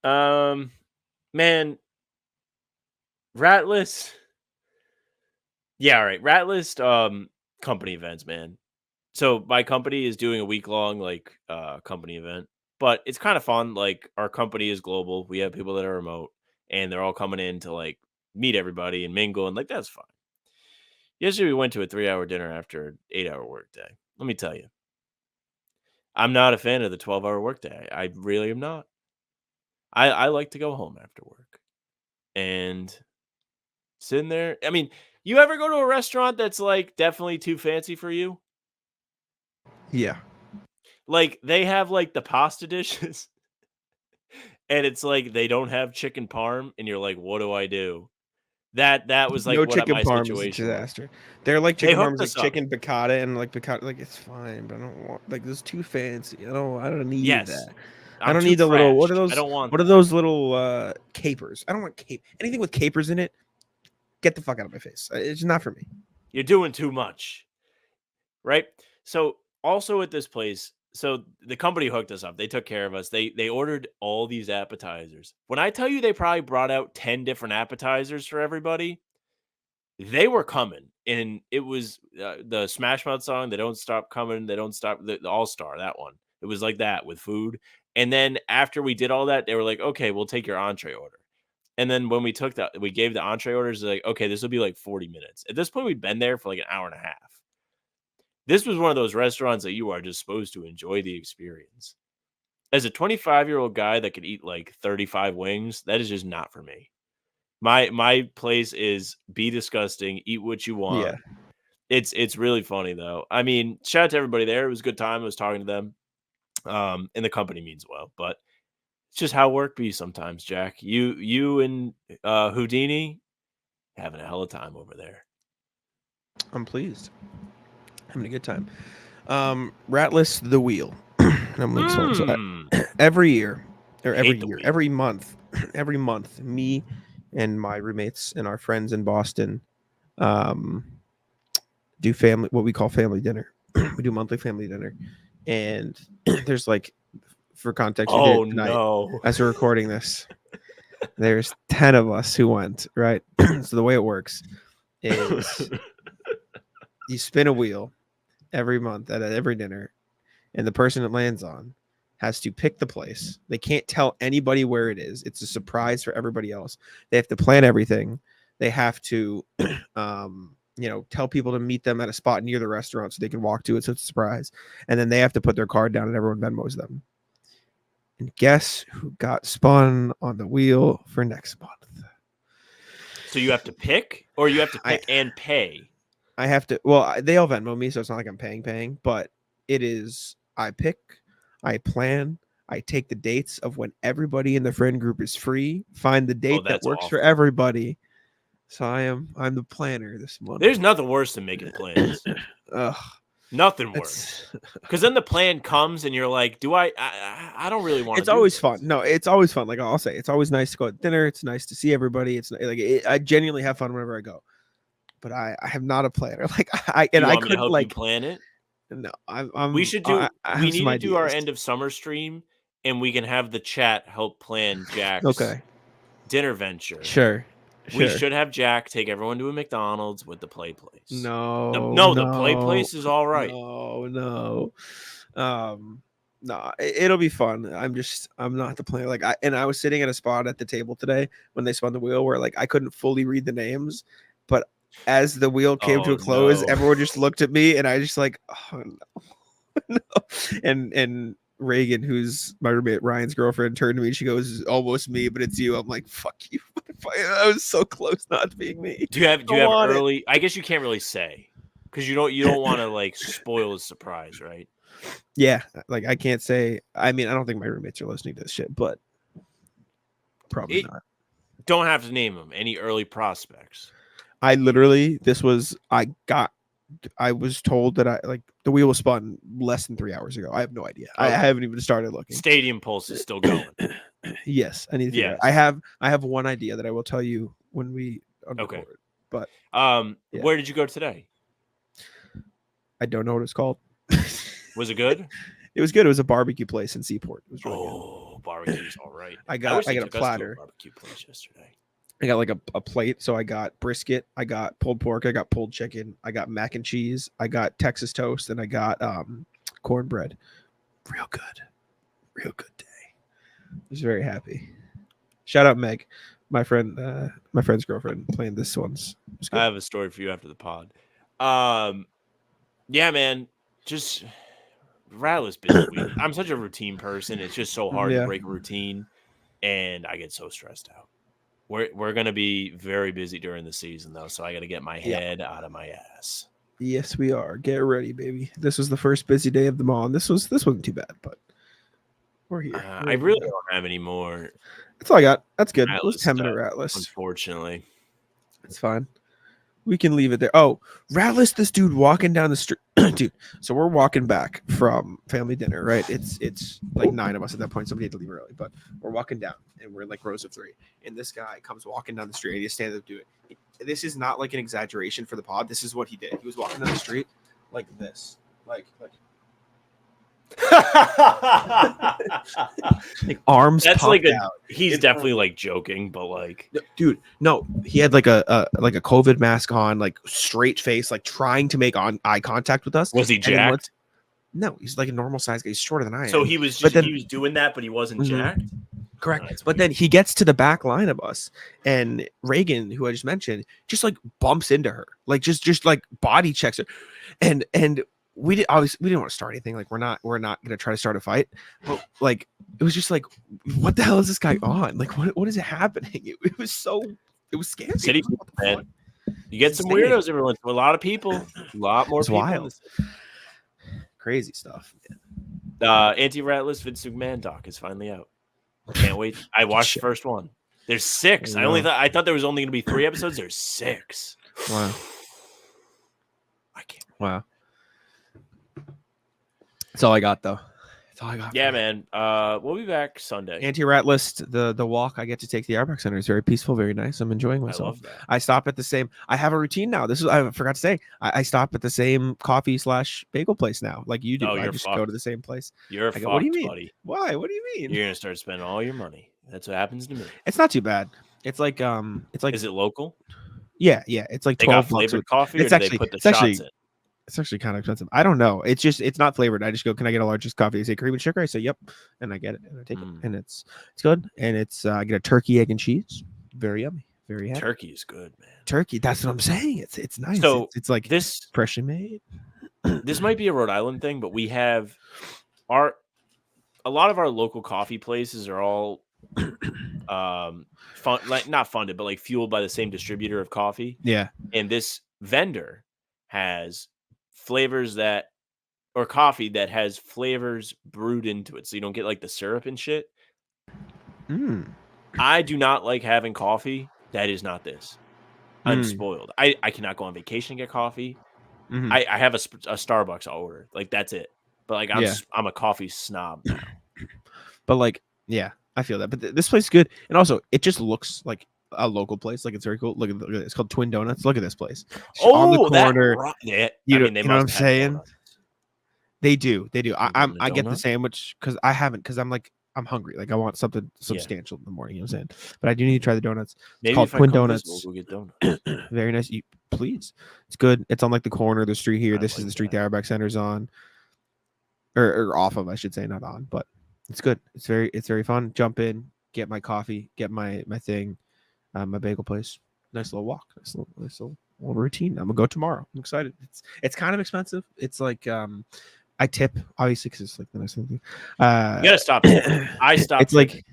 Speaker 3: Man, rat list. Yeah, all right. Rat list company events, man. So my company is doing a week-long company event, but it's kind of fun. Our company is global. We have people that are remote, and they're all coming in to meet everybody and mingle, and that's fun. Yesterday we went to a 3-hour dinner after an 8-hour workday. Let me tell you, I'm not a fan of the 12-hour workday. I really am not. I like to go home after work and sitting there. I mean, you ever go to a restaurant that's definitely too fancy for you?
Speaker 2: Yeah.
Speaker 3: They have the pasta dishes and it's they don't have chicken parm and you're what do I do? That was
Speaker 2: no
Speaker 3: what
Speaker 2: chicken
Speaker 3: my
Speaker 2: parm
Speaker 3: situation
Speaker 2: is a disaster. They're chicken parm is chicken
Speaker 3: up.
Speaker 2: piccata and piccata it's fine, but I don't want this too fancy. I don't need that. I don't need the little what are those?
Speaker 3: I don't want
Speaker 2: what are those little capers? I don't want anything with capers in it. Get the fuck out of my face. It's not for me.
Speaker 3: You're doing too much. Right? So also at this place, so the company hooked us up. They took care of us. They ordered all these appetizers. When I tell you they probably brought out 10 different appetizers for everybody, they were coming, and it was the Smash Mouth song. They don't stop coming. They don't stop. The All Star, that one. It was like that with food. And then after we did all that, they were like, "Okay, we'll take your entree order." And then when we gave the entree orders. Like, okay, this will be like 40 minutes. At this point, we'd been there for like an hour and a half. This was one of those restaurants that you are just supposed to enjoy the experience. As a 25-year-old guy that could eat like 35 wings, that is just not for me. My place is be disgusting, eat what you want.
Speaker 2: Yeah.
Speaker 3: It's really funny though. I mean, shout out to everybody there. It was a good time. I was talking to them. And the company means well, but it's just how work be sometimes, Jack. You and Houdini having a hell of a time over there.
Speaker 2: I'm pleased. Having a good time. Ratless the wheel. I'm like, so every year or every month, me and my roommates and our friends in Boston do what we call family dinner. We do monthly family dinner, and there's like, for context,
Speaker 3: no,
Speaker 2: as we're recording this, there's 10 of us who went, right? So the way it works is you spin a wheel every month at every dinner, and the person it lands on has to pick the place. They can't tell anybody where it is. It's a surprise for everybody else. They have to plan everything. They have to tell people to meet them at a spot near the restaurant so they can walk to it, so it's a surprise. And then they have to put their card down and everyone Venmos them. And guess who got spun on the wheel for next month?
Speaker 3: So you have to pick, or you have to pick and pay?
Speaker 2: I have to. Well, they all Venmo me, so it's not like I'm paying. But it is. I pick. I plan. I take the dates of when everybody in the friend group is free. Find the date that works for everybody. So I'm the planner this month.
Speaker 3: There's nothing worse than making plans.
Speaker 2: Ugh.
Speaker 3: Nothing worse. Because then the plan comes and you're like, I don't really want to.
Speaker 2: It's always fun. No, it's always fun. Like I'll say, it's always nice to go to dinner. It's nice to see everybody. It's like I genuinely have fun whenever I go. But I have not a planner. Like I couldn't like
Speaker 3: plan it.
Speaker 2: No,
Speaker 3: we should do. We need to do our end of summer stream, and we can have the chat help plan Jack's dinner venture.
Speaker 2: Sure.
Speaker 3: We should have Jack take everyone to a McDonald's with the play place.
Speaker 2: No,
Speaker 3: the play place is all right.
Speaker 2: No. It'll be fun. I'm not the player. Like I was sitting at a spot at the table today when they spun the wheel where like I couldn't fully read the names, but as the wheel came to a close, everyone just looked at me and I just like, oh no. And Reagan, who's my roommate Ryan's girlfriend, turned to me and she goes, "Almost me, but it's you." I'm like, "Fuck you." I was so close not to being me.
Speaker 3: Do you have early? I guess you can't really say because you don't want to like spoil the surprise, right?
Speaker 2: Yeah, like I can't say. I mean, I don't think my roommates are listening to this shit, but probably not.
Speaker 3: Don't have to name them. Any early prospects?
Speaker 2: I was told that the wheel was spun less than 3 hours ago. I have no idea. Okay. I haven't even started looking.
Speaker 3: Stadium Pulse is still going.
Speaker 2: Yes, I need to figure it out. I have one idea that I will tell you when we
Speaker 3: okay.
Speaker 2: But
Speaker 3: where did you go today?
Speaker 2: I don't know what it's called.
Speaker 3: Was it good?
Speaker 2: It was good. It was a barbecue place in Seaport. It was really good.
Speaker 3: Barbecue's all right.
Speaker 2: I got a platter.
Speaker 3: A barbecue place yesterday.
Speaker 2: I got like a plate. So I got brisket, I got pulled pork, I got pulled chicken, I got mac and cheese, I got Texas toast, and I got cornbread. Real good day. I was very happy. Shout out Meg, my friend's girlfriend, playing this one's.
Speaker 3: I have a story for you after the pod. Yeah, man, just Rattler's busy week. I'm such a routine person. It's just so hard to break a routine, and I get so stressed out. We're going to be very busy during the season, though, so I got to get my head out of my ass.
Speaker 2: Yes, we are. Get ready, baby. This was the first busy day of them all, and this wasn't too bad, but we're here.
Speaker 3: I really don't have any more.
Speaker 2: That's all I got. That's good. It was 10-minute Ratless.
Speaker 3: Unfortunately.
Speaker 2: It's fine. We can leave it there. Oh, Ratless, this dude walking down the street. Dude, so we're walking back from family dinner, right? It's like 9 of us at that point. Somebody had to leave early, but we're walking down, and we're in like rows of 3. And this guy comes walking down the street, and he stands up to it. This is not like an exaggeration for the pod. This is what he did. He was walking down the street like this. Like Like arms
Speaker 3: That's
Speaker 2: popped
Speaker 3: like
Speaker 2: out.
Speaker 3: he's definitely like joking, but like
Speaker 2: Dude, no, he had like a COVID mask on, like straight face, like trying to make eye contact with us.
Speaker 3: was he
Speaker 2: And then
Speaker 3: jacked?
Speaker 2: no, he's like a normal size guy. He's shorter than I am.
Speaker 3: So he was
Speaker 2: But then-
Speaker 3: he was doing that, but he wasn't
Speaker 2: Mhm.
Speaker 3: jacked.
Speaker 2: Correct.
Speaker 3: That's
Speaker 2: But
Speaker 3: weird.
Speaker 2: then he gets to the back line of us, and Reagan, who I just mentioned, just like bumps into her, like just like body checks her, and we didn't want to start anything. Like we're not gonna try to start a fight, but like it was just like, what the hell is this guy on? Like what is happening? It was scary.
Speaker 3: City
Speaker 2: It was like, what the
Speaker 3: man.
Speaker 2: fuck?
Speaker 3: You get
Speaker 2: It's
Speaker 3: some
Speaker 2: insane.
Speaker 3: weirdos every once in a while. A lot of people, a lot more
Speaker 2: It's
Speaker 3: people. in
Speaker 2: wild.
Speaker 3: this-
Speaker 2: Crazy stuff.
Speaker 3: Anti-rat list Vince McMahon doc is finally out. Can't wait. I watched the first one. There's 6. I thought there was only going to be 3 episodes. There's 6.
Speaker 2: Wow.
Speaker 3: I can't.
Speaker 2: Wow. That's all I got, though. That's all I got.
Speaker 3: Yeah, man. We'll be back Sunday.
Speaker 2: Anti-rat list. The walk I get to take to the Airbag Center is very peaceful, very nice. I'm enjoying
Speaker 3: I
Speaker 2: myself.
Speaker 3: love that.
Speaker 2: I stop at the same. I have a routine now. I forgot to say. I stop at the same coffee/bagel place now, like you do.
Speaker 3: Oh,
Speaker 2: I
Speaker 3: you're
Speaker 2: just go
Speaker 3: fucked.
Speaker 2: to the same place.
Speaker 3: You're
Speaker 2: I go, what do you
Speaker 3: fucked,
Speaker 2: mean?
Speaker 3: buddy.
Speaker 2: Why? What do you mean?
Speaker 3: You're gonna start spending all your money. That's what happens to me.
Speaker 2: It's not too bad. It's like
Speaker 3: Is it local?
Speaker 2: yeah. It's like
Speaker 3: They got
Speaker 2: 12 bucks.
Speaker 3: flavored coffee, or
Speaker 2: It's
Speaker 3: do
Speaker 2: actually-
Speaker 3: they put the
Speaker 2: it's
Speaker 3: shots
Speaker 2: actually-
Speaker 3: in?
Speaker 2: It's actually kind of expensive. I don't know. It's not flavored. I just go, can I get a largest coffee? They say cream and sugar. I say, yep, and I get it and I take it, and it's good. And it's I get a turkey, egg, and cheese. Very yummy. Very happy.
Speaker 3: Turkey is good, man.
Speaker 2: Turkey. That's what I'm saying. It's nice.
Speaker 3: So
Speaker 2: it's like
Speaker 3: This
Speaker 2: freshly made.
Speaker 3: this might be a Rhode Island thing, but we have a lot of our local coffee places are all not funded, but like fueled by the same distributor of coffee.
Speaker 2: Yeah.
Speaker 3: And this vendor has flavors or coffee that has flavors brewed into it, so you don't get like the syrup and shit.
Speaker 2: Mm.
Speaker 3: I do not like having coffee that is not this. I'm
Speaker 2: Mm.
Speaker 3: spoiled. I cannot go on vacation and get coffee.
Speaker 2: Mhm.
Speaker 3: I have a Starbucks I'll order. Like that's it. But like I'm a coffee snob now.
Speaker 2: But like, yeah, I feel that. But this place is good, and also it just looks like a local place. Like it's very cool. Look at it. It's called Twin Donuts. Look at this place. It's on the corner.
Speaker 3: Yeah,
Speaker 2: You
Speaker 3: I
Speaker 2: know,
Speaker 3: mean, they
Speaker 2: you know what I'm
Speaker 3: must have
Speaker 2: saying?
Speaker 3: donuts.
Speaker 2: They do.
Speaker 3: You want a
Speaker 2: I get the
Speaker 3: donut?
Speaker 2: sandwich because I haven't, because I'm hungry. Like I want something substantial in the morning. You know what I'm saying? But I do need to try the donuts.
Speaker 3: Maybe
Speaker 2: called
Speaker 3: if I
Speaker 2: Twin
Speaker 3: come visit,
Speaker 2: Donuts.
Speaker 3: we'll go get donuts.
Speaker 2: Very nice. Please. It's good. It's on like the corner of the street here.
Speaker 3: I
Speaker 2: This is
Speaker 3: like
Speaker 2: the street
Speaker 3: that.
Speaker 2: the Airbag Center's on, or off of, I should say, not on. But it's good. It's very fun. Jump in, get my coffee, get my thing, my bagel place. Nice little walk. Nice little routine. I'm gonna go tomorrow. I'm excited. It's kind of expensive. It's like I tip obviously because it's like the nice thing.
Speaker 3: You gotta stop. I stopped.
Speaker 2: It's like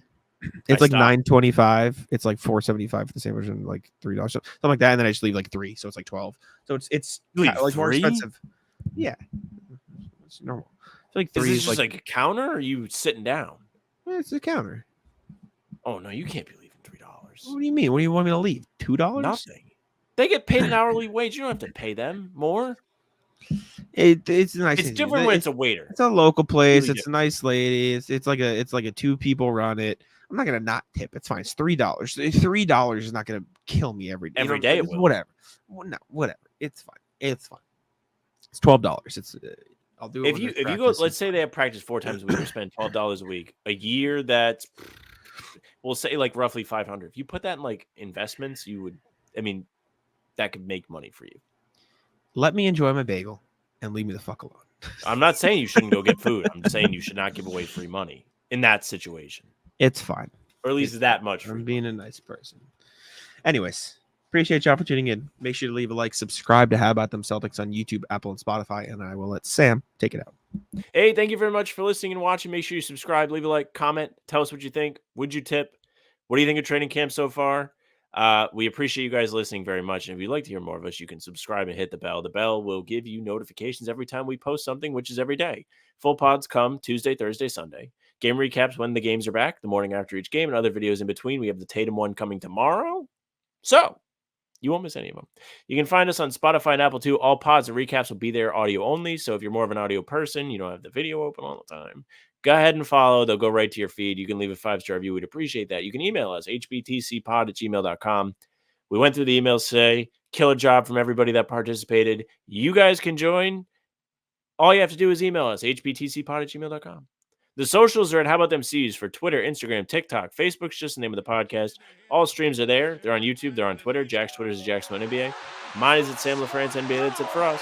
Speaker 3: I stopped.
Speaker 2: $9.25. It's like $4.75 for the sandwich and like $3, something like that. And then I just leave like $3, so it's like $12. So it's
Speaker 3: You leave
Speaker 2: like more
Speaker 3: $3?
Speaker 2: expensive. Yeah, it's normal. It's like
Speaker 3: Is
Speaker 2: $3
Speaker 3: this
Speaker 2: is
Speaker 3: just like a counter, or are you sitting down?
Speaker 2: it's a counter.
Speaker 3: Oh no, you can't be leaving $3.
Speaker 2: What do you mean? What do you want me to leave? $2?
Speaker 3: Nothing. They get paid an hourly wage. You don't have to pay them more.
Speaker 2: It's a nice.
Speaker 3: It's
Speaker 2: thing.
Speaker 3: different when it's a waiter.
Speaker 2: It's a local place.
Speaker 3: Really
Speaker 2: It's a nice lady. It's like a 2 people run it. I'm not gonna not tip. It's fine. It's $3. $3 is not gonna kill me every day.
Speaker 3: Every day it will.
Speaker 2: Whatever. No, whatever. It's fine. It's fine. It's $12. It's I'll do it.
Speaker 3: If
Speaker 2: when
Speaker 3: you
Speaker 2: there's
Speaker 3: go,
Speaker 2: practice.
Speaker 3: let's say they have practice 4 times a week, you spend $12 a week. A year, that's we'll say like roughly 500. If you put that in like investments, you would. I mean, that could make money for you.
Speaker 2: Let me enjoy my bagel and leave me the fuck alone.
Speaker 3: I'm not saying you shouldn't go get food. I'm saying you should not give away free money in that situation,
Speaker 2: It's fine.
Speaker 3: or at least that much.
Speaker 2: I'm
Speaker 3: Free
Speaker 2: being a nice person. Anyways, appreciate y'all for tuning in. Make sure to leave a like, subscribe to How About Them Celtics on YouTube, Apple, and Spotify, and I will let Sam take it out.
Speaker 3: Hey, thank you very much for listening and watching. Make sure you subscribe, leave a like, comment, tell us what you think. Would you tip? What do you think of training camp so far? We appreciate you guys listening very much. And if you'd like to hear more of us, you can subscribe and hit the bell. The bell will give you notifications every time we post something, which is every day. Full pods come Tuesday, Thursday, Sunday. Game recaps when the games are back, the morning after each game, and other videos in between. We have the Tatum one coming tomorrow. So you won't miss any of them. You can find us on Spotify and Apple too. All pods and recaps will be there audio only. So if you're more of an audio person, you don't have the video open all the time, go ahead and follow. They'll go right to your feed. You can leave a 5-star review. We'd appreciate that. You can email us, hbtcpod@gmail.com. We went through the emails today. Killer job from everybody that participated. You guys can join all you have to do is email us, hbtcpod@gmail.com. The socials are at How About Them C's for Twitter, Instagram, TikTok. Facebook's just the name of the podcast. All streams are there. They're on YouTube. They're on Twitter. Jack's Twitter is Jack's NBA. Mine is at Sam LaFrance NBA. That's it for us.